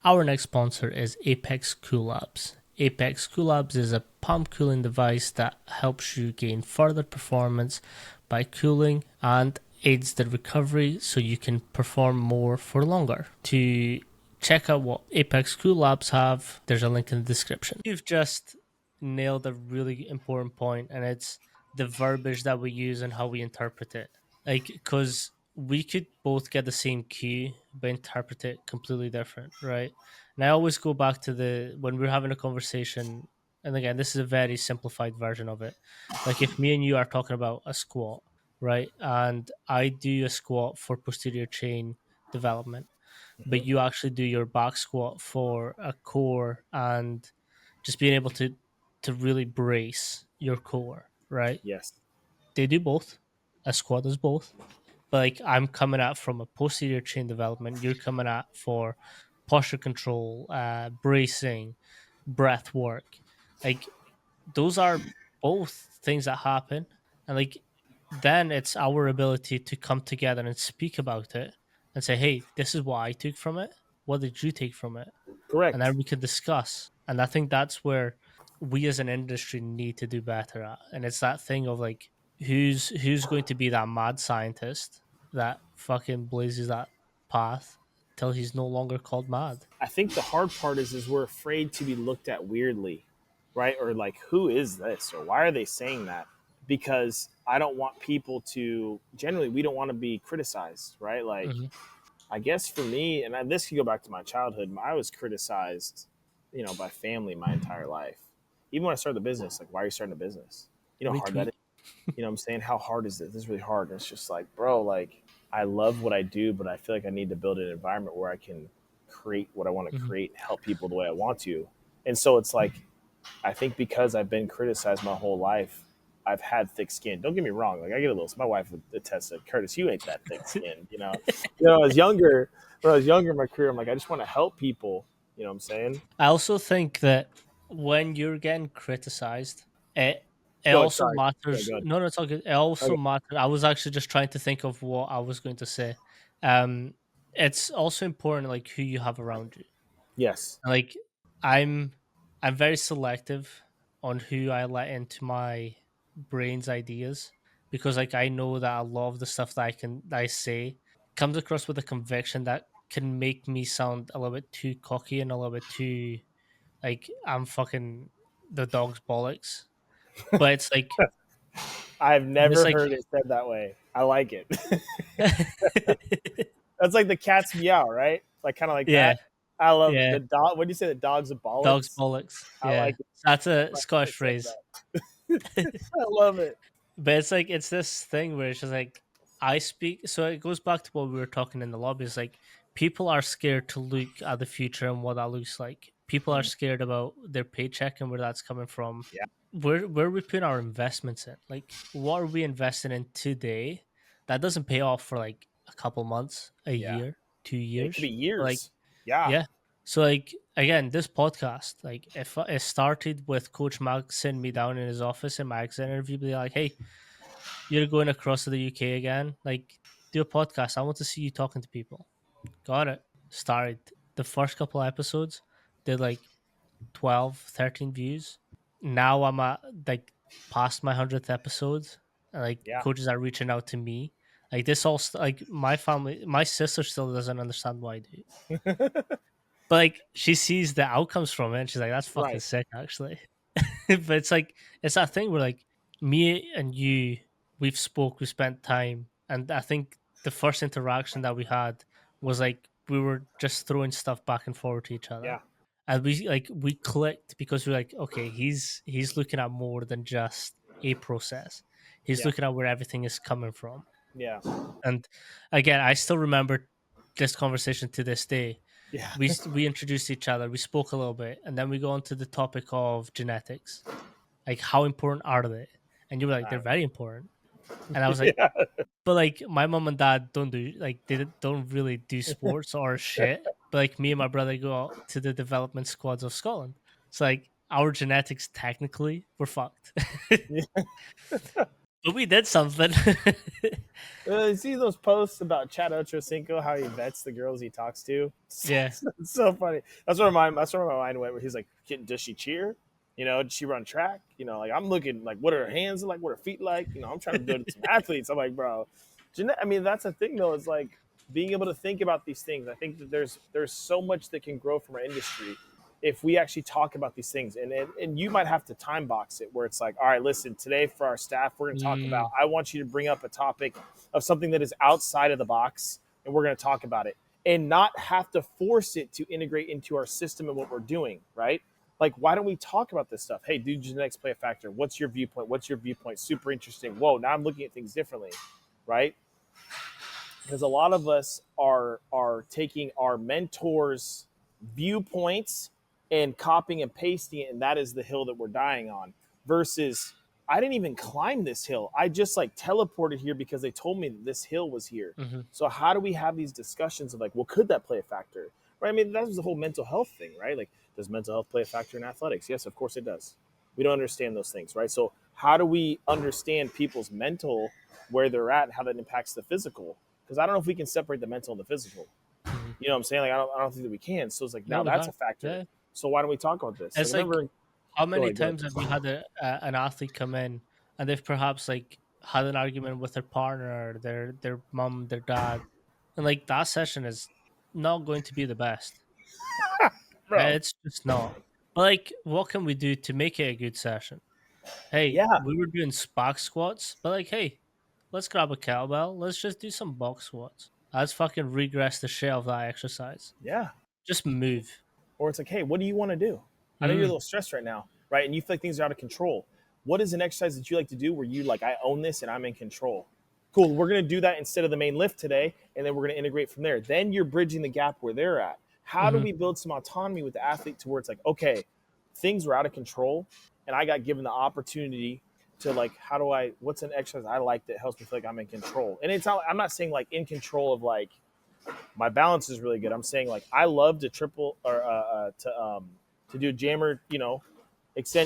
Our next sponsor is Apex Cool Labs. Apex Cool Labs is a pump cooling device that helps you gain further performance by cooling and aids the recovery so you can perform more for longer. To check out what Apex Cool Labs have, there's a link in the description. You've just nailed a really important point, and it's the verbiage that we use and how we interpret it. Like, because we could both get the same cue but interpret it completely different, right? And I always go back to the when we're having a conversation, and again, this is a very simplified version of it. Like if me and you are talking about a squat, right? And I do a squat for posterior chain development, but Mhm. you actually do your back squat for a core and just being able to really brace your core, right? Yes. They do both. A squat does both. But like I'm coming at from a posterior chain development, you're coming at for posture control, bracing, breath work. Like those are both things that happen, and like then it's our ability to come together and speak about it and say, hey, this is what I took from it, what did you take from it, and Correct. then we can discuss. And I think that's where we as an industry need to do better at. And it's that thing of like who's going to be that mad scientist that fucking blazes that path till he's no longer called mad. I think the hard part is we're afraid to be looked at weirdly, right? Or like, who is this? Or why are they saying that? Because I don't want people to, generally, we don't want to be criticized, right? Like, Mhm. I guess for me, and this could go back to my childhood, I was criticized, by family my entire life. Even when I started the business, like, why are you starting a business? You know how hard that Retweet. is? You know what I'm saying? How hard is this? This is really hard. And it's just like, bro, like, I love what I do, but I feel like I need to build an environment where I can create what I want to Mhm. create and help people the way I want to. And so it's like, I think because I've been criticized my whole life, I've had thick skin. Don't get me wrong. Like, I get a little, my wife would attest that, Curtis, you ain't that thick skinned, I was younger, when I was younger in my career, I'm like, I just want to help people. You know what I'm saying? I also think that when you're getting criticized, it it Go ahead. also Sorry. Yeah, matters. go ahead. No, no, it's all good. It also Okay. matters. I was actually just trying to think of what I was going to say. Um, it's also important, like who you have around you. Yes. Like I'm, I'm very selective on who I let into my brain's ideas because, like, I know that a lot of the stuff that I say comes across with a conviction that can make me sound a little bit too cocky and a little bit too like I'm fucking the dog's bollocks. But I've it's never like heard it said that way. I like it. That's like the cat's meow, right? Like, kind of like yeah, that. I love it. yeah, The dog. What do you say? The dog's a dog's bollocks. bollocks. I Yeah, like it. that's a I Scottish it said phrase. that. I love it. But it's this thing where it's just like I speak. So it goes back to what we were talking in the lobby. It's like people are scared to look at the future and what that looks like. People are Mm, scared about their paycheck and where that's coming from. yeah. Where we put our investments in? Like, what are we investing in today that doesn't pay off for like a couple months, a Yeah. year, two It could be years? Like, years. Yeah. yeah. So like again, this podcast, like if it started with Coach Max sitting me down in his office in my exit interview, be like, "Hey, you're going across to the UK again. Like, do a podcast. I want to see you talking to people." Got it. Started the first couple episodes, did like 12, 13 views. Now I'm at like past my 100th episode. And like Yeah. coaches are reaching out to me. Like this all like my family, my sister still doesn't understand why I do. But like she sees the outcomes from it and she's like, that's fucking Right. sick actually. But it's like it's that thing where like me and you, we spent time, and I think the first interaction that we had was like we were just throwing stuff back and forward to each other, Yeah. and we clicked because we're like, okay, he's looking at more than just a process. He's Yeah. looking at where everything is coming from, Yeah. and again, I still remember this conversation to this day. Yeah. We introduced each other, we spoke a little bit, and then we go on to the topic of genetics, like how important are they? And you were like, they're very important. And I was like, Yeah. but like my mom and dad don't do like don't really do sports or shit. But like me and my brother go out to the development squads of Scotland. So like our genetics technically were fucked. Yeah. But we did something. You see those posts about Chad Ochocinco, how he vets the girls he talks to? Yeah. It's so funny. That's where my mind went. Where he's like, does she cheer? Does she run track? Like, I'm looking like, what are her hands like? What are her feet like? I'm trying to build some athletes. I'm like, bro, I mean, that's the thing though. Is like being able to think about these things. I think that there's so much that can grow from our industry if we actually talk about these things. And you might have to time box it where it's like, all right, listen, today for our staff, we're going to talk about. Mm, I want you to bring up a topic of something that is outside of the box, and we're going to talk about it, and not have to force it to integrate into our system and what we're doing, right? Like, why don't we talk about this stuff? Hey, do genetics play a factor? What's your viewpoint? What's your viewpoint? Super interesting. Whoa, now I'm looking at things differently, right? Because a lot of us are taking our mentors' viewpoints and copying and pasting it, and that is the hill that we're dying on. Versus, I didn't even climb this hill. I just like teleported here because they told me that this hill was here. mhm, So how do we have these discussions of like, well, could that play a factor? Right? I mean, that was the whole mental health thing, right? Like, does mental health play a factor in athletics? Yes, of course it does. We don't understand those things, right? So how do we understand people's mental, where they're at, and how that impacts the physical? Because I don't know if we can separate the mental and the physical. mhm. You know what I'm saying? Like, I don't think that we can. So it's like, No, now we that's a can't. factor. Yeah. So why don't we talk about this? Like, I It's like remember, how go many ahead, go times have you ahead. had an athlete come in and they've perhaps like had an argument with their partner, their mom, their dad, and like that session is not going to be the best. Right? Bro, It's just not. But like, what can we do to make it a good session? Hey, Yeah, we were doing Spock squats, but like, hey, let's grab a kettlebell. Let's just do some box squats. Let's fucking regress the shit of that exercise. yeah. Just move. Or it's like, hey, what do you want to do? I know you're a Mm, little stressed right now, right? And you feel like things are out of control. What is an exercise that you like to do where you like, I own this and I'm in control? Cool. We're going to do that instead of the main lift today. And then we're going to integrate from there. Then you're bridging the gap where they're at. How do mhm, we build some autonomy with the athlete to where it's like, okay, things were out of control and I got given the opportunity to like, what's an exercise I like that helps me feel like I'm in control? And it's not, I'm not saying like in control of like, my balance is really good. I'm saying like I love to triple or to do jammer,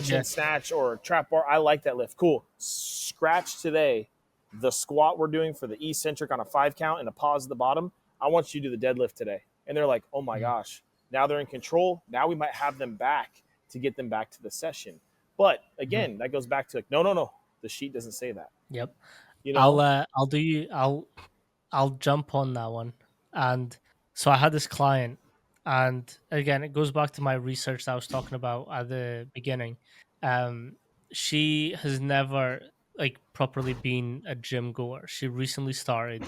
yeah. extension snatch or trap bar. I like that lift. Cool. Scratch today the squat we're doing for the eccentric on a 5 count and a pause at the bottom. I want you to do the deadlift today. And they're like, oh my Mhm, gosh, now they're in control. Now we might have them back to get them back to the session. But mhm. again, that goes back to like, no, no, no. The sheet doesn't say that. Yep. You I'll know? I'll do you I'll jump on that one. And so I had this client, and again, it goes back to my research that I was talking about at the beginning. Um, she has never like properly been a gym goer. She recently started,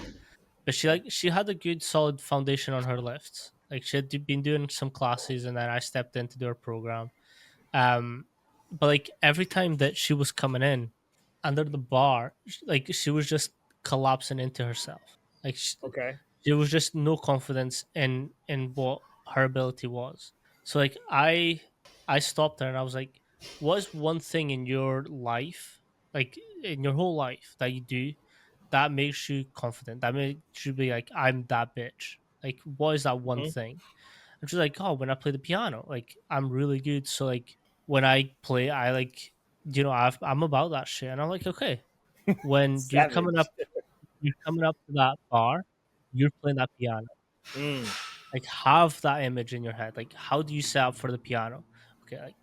but she had a good solid foundation on her lifts. Like she had been doing some classes, and then I stepped in to do her program. But like every time that she was coming in under the bar, like she was just collapsing into herself. Like Okay. there was just no confidence in what her ability was. So like I stopped her and I was like, what is one thing in your life, like in your whole life that you do that makes you confident, that makes you be like, I'm that bitch? Like what is that one Mm-hmm. thing? And she's like, oh, when I play the piano, like I'm really good. So like when I play, I like, I'm about that shit. And I'm like, okay, when Savage. you're coming up to that bar, you're playing that piano. Mm, Like have that image in your head. Like how do you set up for the piano? Okay, like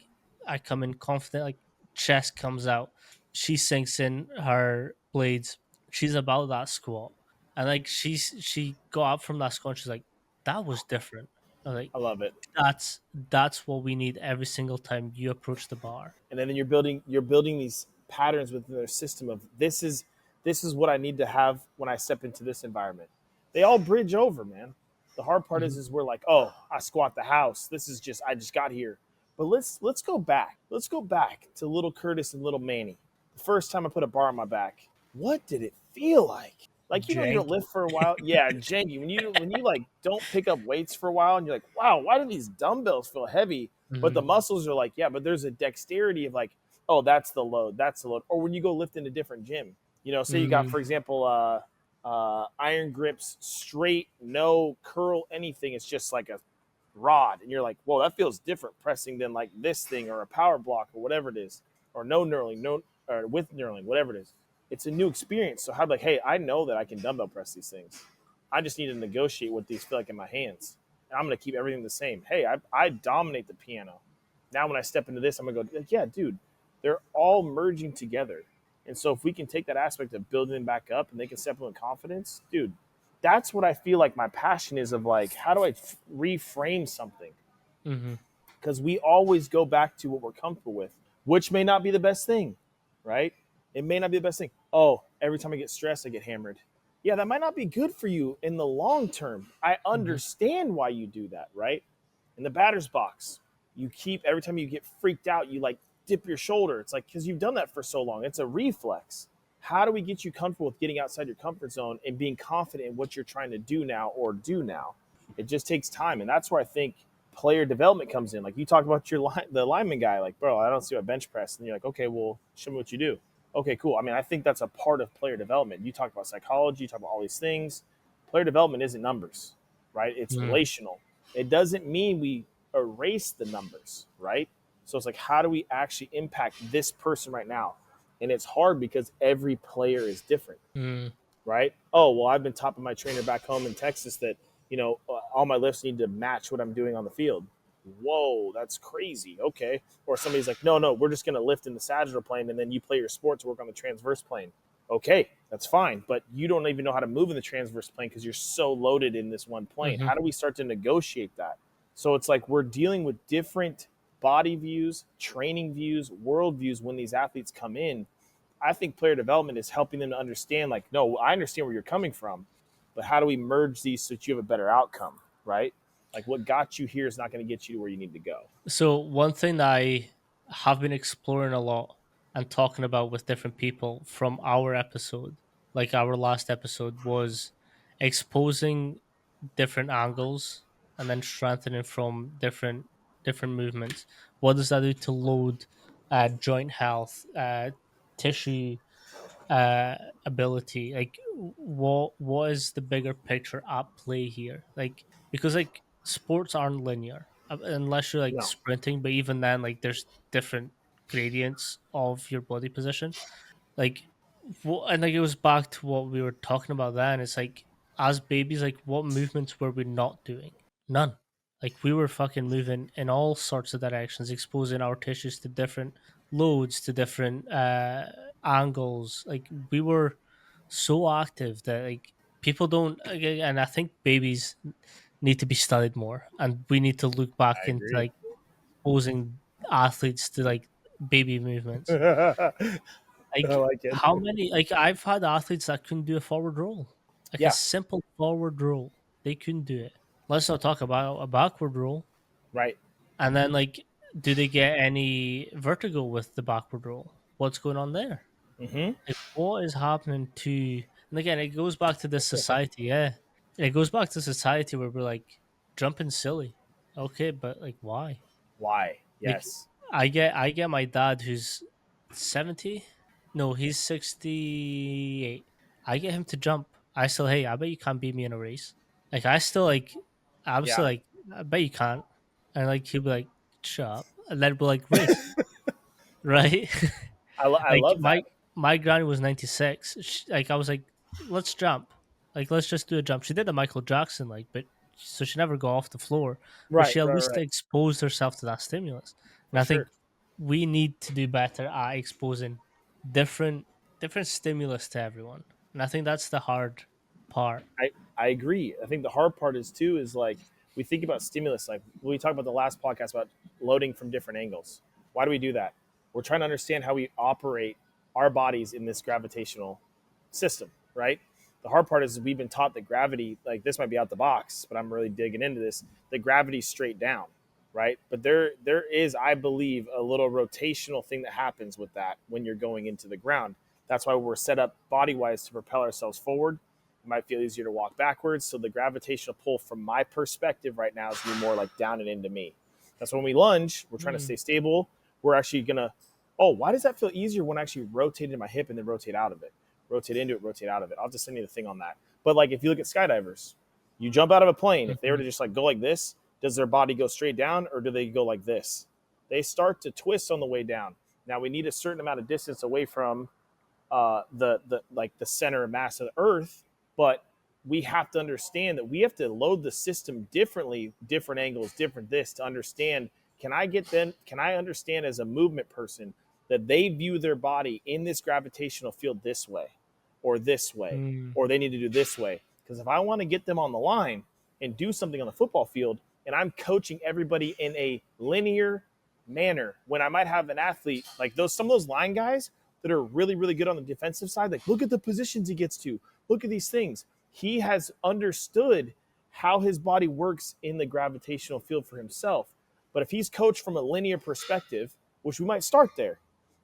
I come in confident, like chest comes out. She sinks in her blades. She's about that squat. And like she got up from that squat and she's like, that was different. I was like, I love it. that's what we need every single time you approach the bar. And then you're building these patterns within their system of this is what I need to have when I step into this environment. They all bridge over, man. The hard part is Mhm, is we're like, oh, I squat the house. This is just I just got here. But let's go back. Let's go back to little Curtis and little Manny. The first time I put a bar on my back, what did it feel like? Like you don't janky. lift for a while. Yeah, janky. When you like don't pick up weights for a while and you're like, wow, why do these dumbbells feel heavy? But the Mhm, muscles are like, yeah, but there's a dexterity of like, oh, that's the load, that's the load. Or when you go lift in a different gym, say you got, mhm, for example, iron grips, straight, no curl, anything. It's just like a rod, and you're like, whoa, that feels different pressing than like this thing or a power block or whatever it is, or no knurling, no or with knurling, whatever it is. It's a new experience. So how like, hey, I know that I can dumbbell press these things. I just need to negotiate what these feel like in my hands. And I'm going to keep everything the same. Hey, I dominate the piano. Now when I step into this, I'm going to go, yeah, dude, they're all merging together. And so if we can take that aspect of building them back up and they can step in with confidence, dude, that's what I feel like my passion is of like, how do I reframe something? mhm, Because we always go back to what we're comfortable with, which may not be the best thing, right? It may not be the best thing. Oh, every time I get stressed, I get hammered. Yeah, that might not be good for you in the long term. I mhm, understand why you do that, right? In the batter's box, you keep every time you get freaked out, you like dip your shoulder. It's like because you've done that for so long. It's a reflex. How do we get you comfortable with getting outside your comfort zone and being confident in what you're trying to do now or do now? It just takes time, and that's where I think player development comes in. Like you talk about the lineman guy, like, bro, I don't see a bench press, and you're like, okay, well, show me what you do. Okay, cool. I mean, I think that's a part of player development. You talk about psychology, you talk about all these things. Player development isn't numbers, right? It's mhm, relational. It doesn't mean we erase the numbers, right? So it's like, how do we actually impact this person right now? And it's hard because every player is different, mhm, right? Oh, well, I've been taught by my trainer back home in Texas that, all my lifts need to match what I'm doing on the field. Whoa, that's crazy. Okay. Or somebody's like, no, no, we're just going to lift in the sagittal plane and then you play your sport to work on the transverse plane. Okay, that's fine. But you don't even know how to move in the transverse plane because you're so loaded in this one plane. mhm, How do we start to negotiate that? So it's like we're dealing with different body views, training views, world views when these athletes come in. I think player development is helping them to understand, like, no, I understand where you're coming from, but how do we merge these so that you have a better outcome, right? Like what got you here is not going to get you to where you need to go. So one thing that I have been exploring a lot and talking about with different people from our episode, like our last episode, was exposing different angles and then strengthening from different movements. What does that do to load, joint health, tissue uh ability? Like what is the bigger picture at play here? Like, because like sports aren't linear, unless you're like No, sprinting, but even then, like there's different gradients of your body position. Like and like it goes back to what we were talking about then. It's like, as babies, like what movements were we not doing? None. Like we were fucking moving in all sorts of directions, exposing our tissues to different loads, to different angles. Like we were so active that like people don't, and I think babies need to be studied more, and we need to look back I into agree. like exposing athletes to like baby movements. I Like like it. how many, like I've had athletes that couldn't do a forward roll. Like a Yeah, simple forward roll. They couldn't do it. Let's not talk about a backward roll. right. And then like, do they get any vertigo with the backward roll? What's going on there? Mm-hmm. Like what is happening to, and again it goes back to this society, yeah. It goes back to society where we're like jumping silly. Okay, but like why? Why? Like Yes. I get my dad who's 70. No, he's 68. I get him to jump. I still, hey, I bet you can't beat me in a race. Like I'm Yeah. still like, I bet you can't. And like he'll be like, shut up. And then we'll like race. Right? I Like love that. my granny was 96. Like I was like, let's jump. Like let's just do a jump. She did the Michael Jackson, like, but so she never got off the floor, but Right, she at right, least right. exposed herself to that stimulus. For And I sure. think we need to do better at exposing different different stimulus to everyone. And I think that's the hard part. I agree. I think the hard part is too is like we think about stimulus, like we talked about the last podcast about loading from different angles. Why do we do that? We're trying to understand how we operate our bodies in this gravitational system, right? The hard part is we've been taught that gravity, like this might be out the box, but I'm really digging into this. The gravity's straight down, right? But there is, I believe, a little rotational thing that happens with that when you're going into the ground. That's why we're set up body wise to propel ourselves forward. It might feel easier to walk backwards. So the gravitational pull from my perspective right now is going to be more like down and into me. That's when we lunge, we're trying to Mm, stay stable. We're actually going to, oh, why does that feel easier when I actually rotate into my hip and then rotate out of it? Rotate into it, rotate out of it. I'll just send you the thing on that. But like if you look at skydivers, you jump out of a plane. If they were mhm, to just like go like this, does their body go straight down or do they go like this? They start to twist on the way down. Now we need a certain amount of distance away from the like the center of mass of the Earth, but we have to understand that we have to load the system differently, different angles, different this to understand. Can I get them? Can I understand as a movement person that they view their body in this gravitational field this way, mm, or they need to do this way? Because if I want to get them on the line and do something on the football field, and I'm coaching everybody in a linear manner, when I might have an athlete like those, some of those line guys that are really, really good on the defensive side. Like, look at the positions he gets to. Look at these things. He has understood how his body works in the gravitational field for himself. But if he's coached from a linear perspective, which we might start there,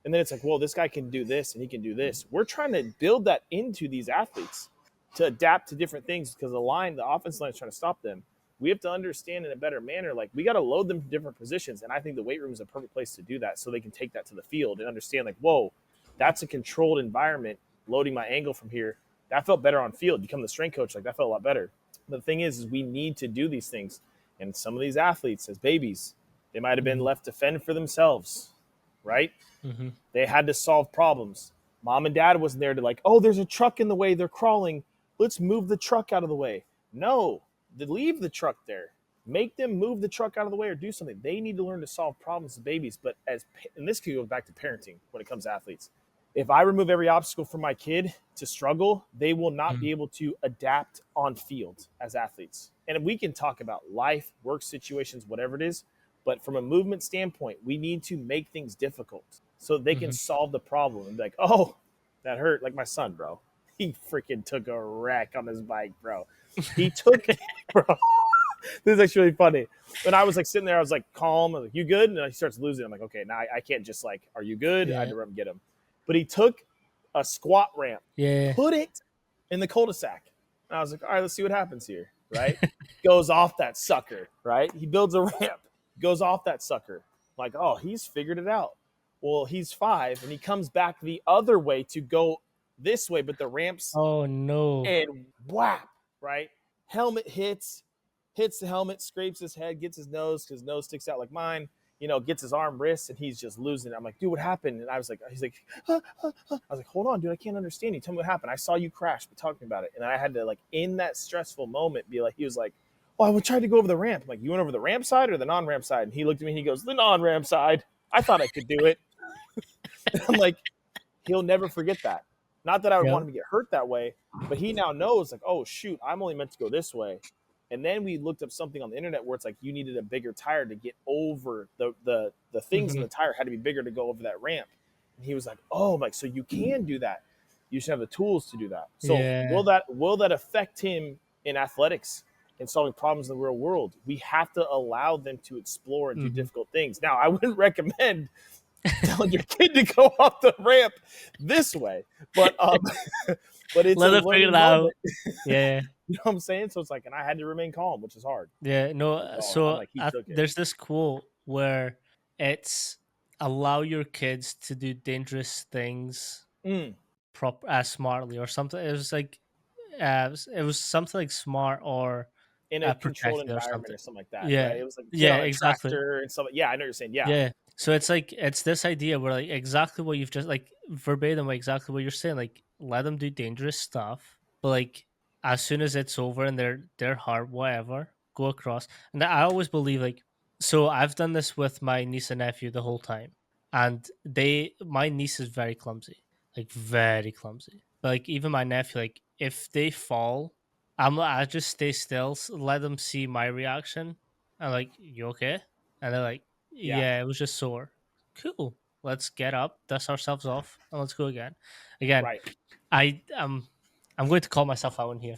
and then it's like, well, this guy can do this and he can do this. We're trying to build that into these athletes to adapt to different things because the offense line is trying to stop them. We have to understand in a better manner, like we got to load them to different positions. And I think the weight room is a perfect place to do that so they can take that to the field and understand, like, whoa, that's a controlled environment. Loading my angle from here, that felt better on field. Become the strength coach, like that felt a lot better. But the thing is we need to do these things. And some of these athletes, as babies, they might have been mhm, left to fend for themselves, right? mhm, They had to solve problems. Mom and dad wasn't there to like, oh, there's a truck in the way. They're crawling. Let's move the truck out of the way. No, leave the truck there. Make them move the truck out of the way or do something. They need to learn to solve problems as babies. But and this goes back to parenting when it comes to athletes. If I remove every obstacle for my kid to struggle, they will not mm, be able to adapt on field as athletes. And we can talk about life, work situations, whatever it is. But from a movement standpoint, we need to make things difficult so they can Hmm. solve the problem and be like, oh, that hurt. Like my son, bro. He freaking took a wreck on his bike, bro. He took, bro. This is actually really funny. When I was like sitting there, I was like calm. I was like, you good? And he starts losing. I'm like, okay, now I can't just like, are you good? I had Yeah. to run and get him. But he took a squat ramp, Yeah. put it in the cul-de-sac. And I was like, all right, let's see what happens here, right? Goes off that sucker, right? He builds a ramp, goes off that sucker. Like, oh, he's figured it out. Well, he's 5, and he comes back the other way to go this way, but the ramp's Oh no. and whap, right? Helmet hits the helmet, scrapes his head, gets his nose because his nose sticks out like mine. Gets his arm, wrist, and he's just losing it. I'm like, dude, what happened? And he's like, I was like, hold on, dude, I can't understand you. Tell me what happened. I saw you crash, but talk to me about it. And I had to, like, in that stressful moment, be like, he was like, oh, I tried to go over the ramp. I'm like, you went over the ramp side or the non-ramp side? And he looked at me and he goes, the non-ramp side. I thought I could do it. And I'm like, he'll never forget that. Not that I would Yep. want him to get hurt that way, but he now knows, like, oh shoot, I'm only meant to go this way. And then we looked up something on the internet where it's like you needed a bigger tire to get over the things in Hmm. the tire had to be bigger to go over that ramp. And he was like, oh, I'm like, so you can do that. You should have the tools to do that. So Yeah. will that affect him in athletics and solving problems in the real world? We have to allow them to explore and do Hmm. difficult things. Now, I wouldn't recommend telling your kid to go off the ramp this way, but but it's a Let it figure it learning out. moment. Yeah. You know what I'm saying? So it's like, and I had to remain calm, which is hard. Yeah. No. So I'm So like, he took it. there's this quote where it's allow your kids to do dangerous things Mm, smartly or something. It was like it was something like smart or in a controlled protected or environment something. or something like that, right? Yeah. It was like a kid Yeah. on a Exactly. tractor and stuff. Yeah, I know what you're saying. Yeah, Yeah. So it's like it's this idea where like exactly what you've just like verbatim like exactly what you're saying. Like let them do dangerous stuff, but like as soon as it's over and they're hard, whatever, go across. And I always believe like so I've done this with my niece and nephew the whole time. And my niece is very clumsy. Like very clumsy. But like even my nephew, like if they fall, I just stay still, let them see my reaction. I'm like, you okay? And they're like, yeah, yeah, it was just sore. Cool. Let's get up, dust ourselves off, and let's go again. Again, right. I'm going to call myself out in here.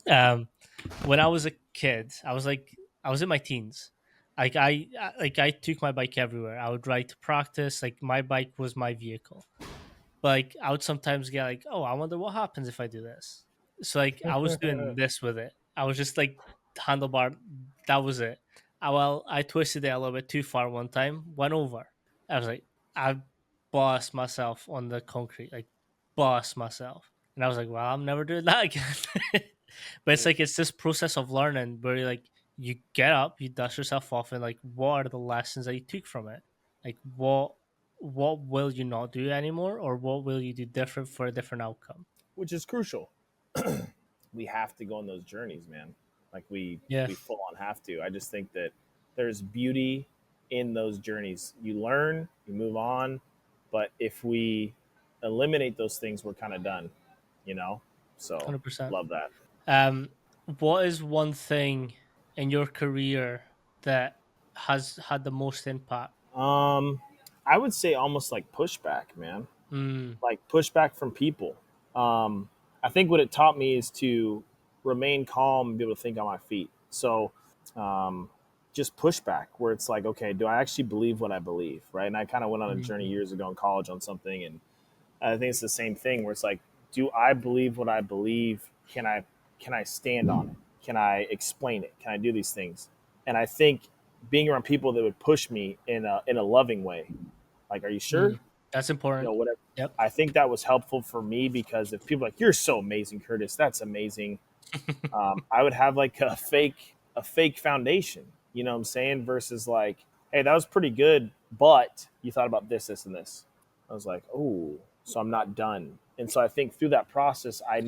Um, when I was a kid, I was in my teens. I took my bike everywhere. I would ride to practice. Like my bike was my vehicle. But like I would sometimes get like, oh, I wonder what happens if I do this. So like I was doing this with it. I was just like handlebar. That was it. I twisted it a little bit too far one time. Went over. I was like, I bossed myself on the concrete. Like bossed myself. And I was like, well, I'm never doing that again. But it's Mm. like it's this process of learning where you get up, you dust yourself off, and like what are the lessons that you took from it? Like what will you not do anymore or what will you do different for a different outcome? Which is crucial. We have to go on those journeys, man. Like Yeah. we full on have to. I just think that there's beauty in those journeys. You learn, you move on, but if we eliminate those things, we're kind of done, you know? So 100%. love that. um what is one thing in your career that has had the most impact? Um, I would say almost like pushback, man. Mm, Like pushback from people. Um, I think what it taught me is to remain calm and be able to think on my feet. So, um, just pushback where it's like, okay, do I actually believe what I believe, right? And I kind of went on a journey mhm, years ago in college on something, and I think it's the same thing where it's like, do I believe what I believe? Can I stand on it? Can I explain it? Can I do these things? And I think being around people that would push me in a loving way, like, are you mm. sure? That's important. Whatever. Yep. I think that was helpful for me because if people are like, you're so amazing, Curtis, that's amazing. I would have like a fake foundation, you know what I'm saying? Versus like, hey, that was pretty good, but you thought about this, this, and this. I was like, oh, so I'm not done. And so I think through that process, I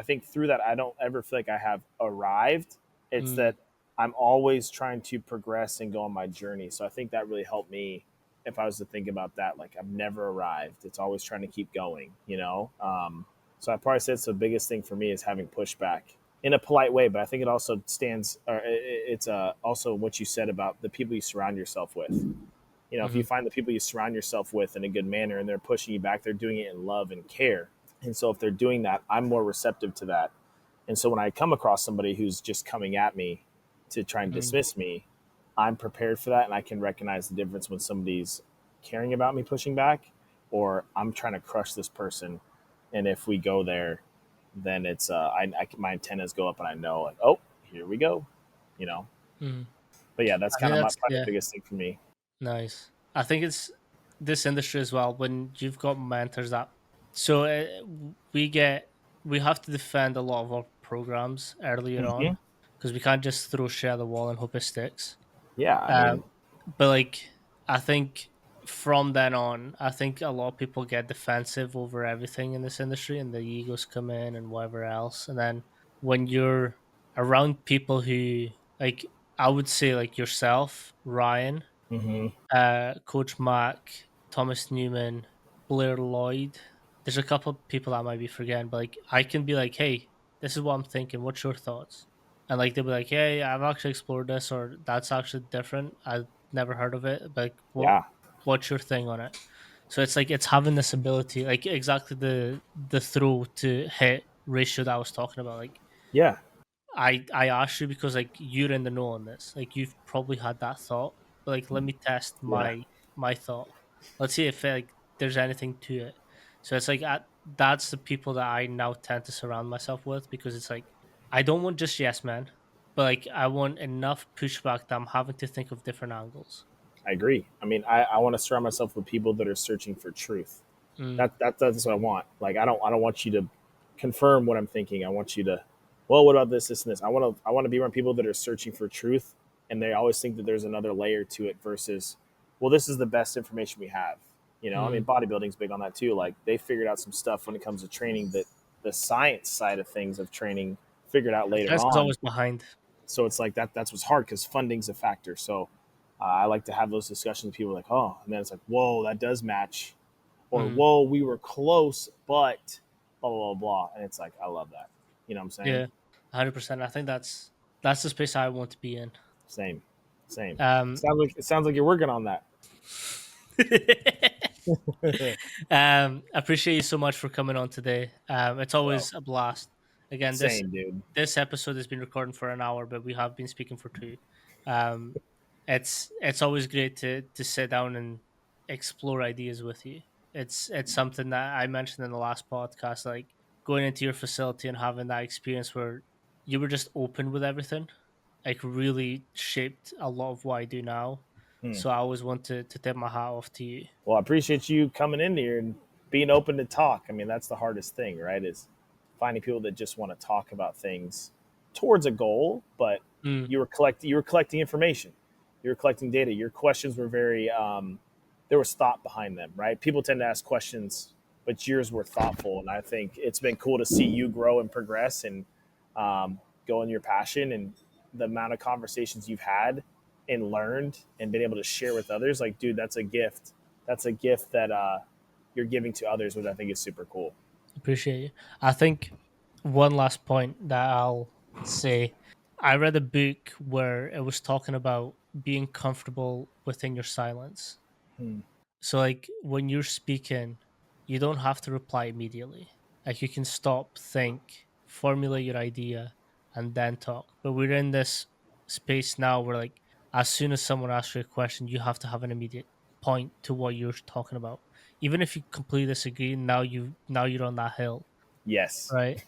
think through that, I don't ever feel like I have arrived. It's Mm, that I'm always trying to progress and go on my journey. So I think that really helped me if I was to think about that. Like, I've never arrived. It's always trying to keep going, you know? So I probably said it's the biggest thing for me is having pushback. in a polite way, but I think it also stands, or it's also what you said about the people you surround yourself with. You know, if you Hmm. find the people you surround yourself with in a good manner and they're pushing you back, they're doing it in love and care. And so if they're doing that, I'm more receptive to that. And so when I come across somebody who's just coming at me to try and Hmm. dismiss me, I'm prepared for that and I can recognize the difference when somebody's caring about me pushing back or I'm trying to crush this person. And if we go there, then it's my antennas go up and I know like, oh, here we go, you know. Hmm. But yeah, that's I think kind of that's probably yeah, the biggest thing for me. nice. I think it's this industry as well. When you've got mentors that, so we get we have to defend a lot of our programs earlier Hmm. on because we can't just throw shit at the wall and hope it sticks. Yeah, I Um, mean, but like I think from then on, I think a lot of people get defensive over everything in this industry, and the egos come in and whatever else. And then when you're around people who like, I would say like yourself, Ryan, hmm, Coach Mac, Thomas Newman, Blair Lloyd. There's a couple of people I might be forgetting, but like I can be like, hey, this is what I'm thinking. What's your thoughts? And like they'll be like, hey, I've actually explored this, or that's actually different. I've never heard of it. But like, yeah, what's your thing on it? So it's like it's having this ability, like exactly the throw to hit ratio that I was talking about. Like yeah, I asked you because like you're in the know on this. Like you've probably had that thought. But like let me test yeah. my thought. Let's see if like there's anything to it. So it's like that's the people that I now tend to surround myself with because it's like I don't want just yes man, but like I want enough pushback that I'm having to think of different angles. I agree. I mean, I want to surround myself with people that are searching for truth. Mm, That's what I want. Like I don't want you to confirm what I'm thinking. I want you to, well, what about this, and this? I want to be around people that are searching for truth, and they always think that there's another layer to it versus, well, this is the best information we have. You know, I mean, mm. bodybuilding's big on that too. Like they figured out some stuff when it comes to training that the science side of things of training figured out The later science is on. always behind. So it's like that's what's hard because funding's a factor. So I like to have those discussions with people like, oh, and then it's like, whoa, that does match, or Mm, whoa, we were close, but blah blah blah blah. And it's like, I love that. You know what I'm saying? yeah, 100%. I think that's the space I want to be in. Same, same. Um, It sounds like you're working on that. appreciate you so much for coming on today. It's Bro, always a blast. Again, same, dude. this episode has been recording for an hour, but we have been speaking for two. Um, it's always great to sit down and explore ideas with you. It's something that I mentioned in the last podcast, like going into your facility and having that experience where you were just open with everything, like really shaped a lot of what I do now. Hmm. So I always want to tip my hat off to you. Well, I appreciate you coming in here and being open to talk. I mean, that's the hardest thing, right? Is finding people that just want to talk about things towards a goal, but Mm, you were collecting information, you were collecting data. Your questions were very there was thought behind them, right? People tend to ask questions, but yours were thoughtful, and I think it's been cool to see you grow and progress and go in your passion and the amount of conversations you've had and learned and been able to share with others. Like, dude, that's a gift. That's a gift that you're giving to others, which I think is super cool. appreciate you. I think one last point that I'll say, I read a book where it was talking about being comfortable within your silence. Hmm. So like when you're speaking, you don't have to reply immediately. Like you can stop, think, formulate your idea, and then talk. But we're in this space now where like as soon as someone asks you a question, you have to have an immediate point to what you're talking about. Even if you completely disagree, now you're on that hill, Yes. right?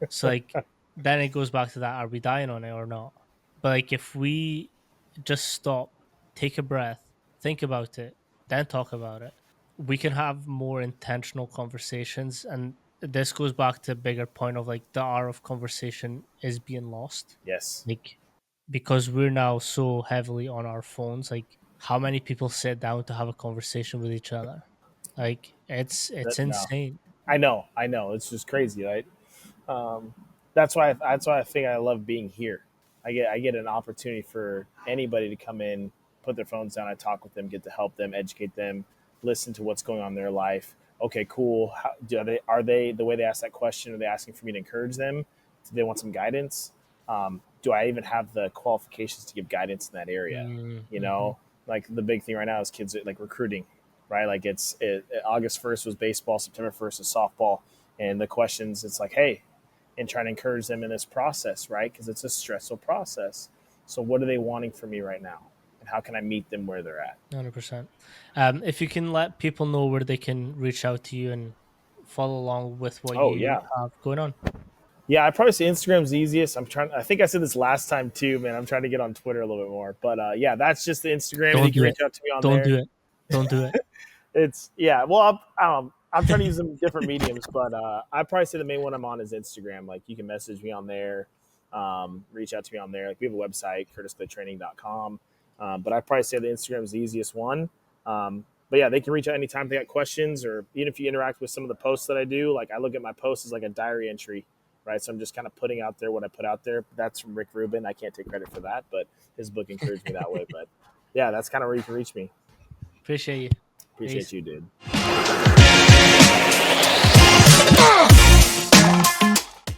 So like then it goes back to that: are we dying on it or not? But like if we just stop, take a breath, think about it, then talk about it, we can have more intentional conversations. And this goes back to a bigger point of like the art of conversation is being lost. Yes. Like because we're now so heavily on our phones, like how many people sit down to have a conversation with each other? Like it's No. insane. I know. I know. It's just crazy, right? Um, that's why I think I love being here. I get an opportunity for anybody to come in, put their phones down. I talk with them, get to help them, educate them, listen to what's going on in their life. Okay, cool. Are they the way they ask that question? Are they asking for me to encourage them? Do they want some guidance? Do I even have the qualifications to give guidance in that area? You Mm-hmm. know, like the big thing right now is kids like recruiting, right? Like August 1st was baseball, September 1st is softball, and the questions it's like, hey, and trying to encourage them in this process, right? Because it's a stressful process. So what are they wanting from me right now, and how can I meet them where they're at? 100%. If you can let people know where they can reach out to you and follow along with what Oh you yeah, have going on. yeah. I probably say Instagram's easiest. I'm trying. I think I said this last time too, man. I'm trying to get on Twitter a little bit more, but yeah, that's just the Instagram, and you Don't can do it. reach out to me on Don't there. do it. Don't do it. It's yeah. Well, I'm trying to use some different mediums, but I probably say the main one I'm on is Instagram. Like you can message me on there, reach out to me on there. Like we have a website, curtisclaytraining.com. But I probably say the Instagram is the easiest one. But yeah, they can reach out anytime if they got questions, or even if you interact with some of the posts that I do. Like I look at my posts as like a diary entry, right? So I'm just kind of putting out there what I put out there. That's from Rick Rubin. I can't take credit for that, but his book encouraged me that way. But yeah, that's kind of where you can reach me. Appreciate you. Appreciate Peace. you, dude.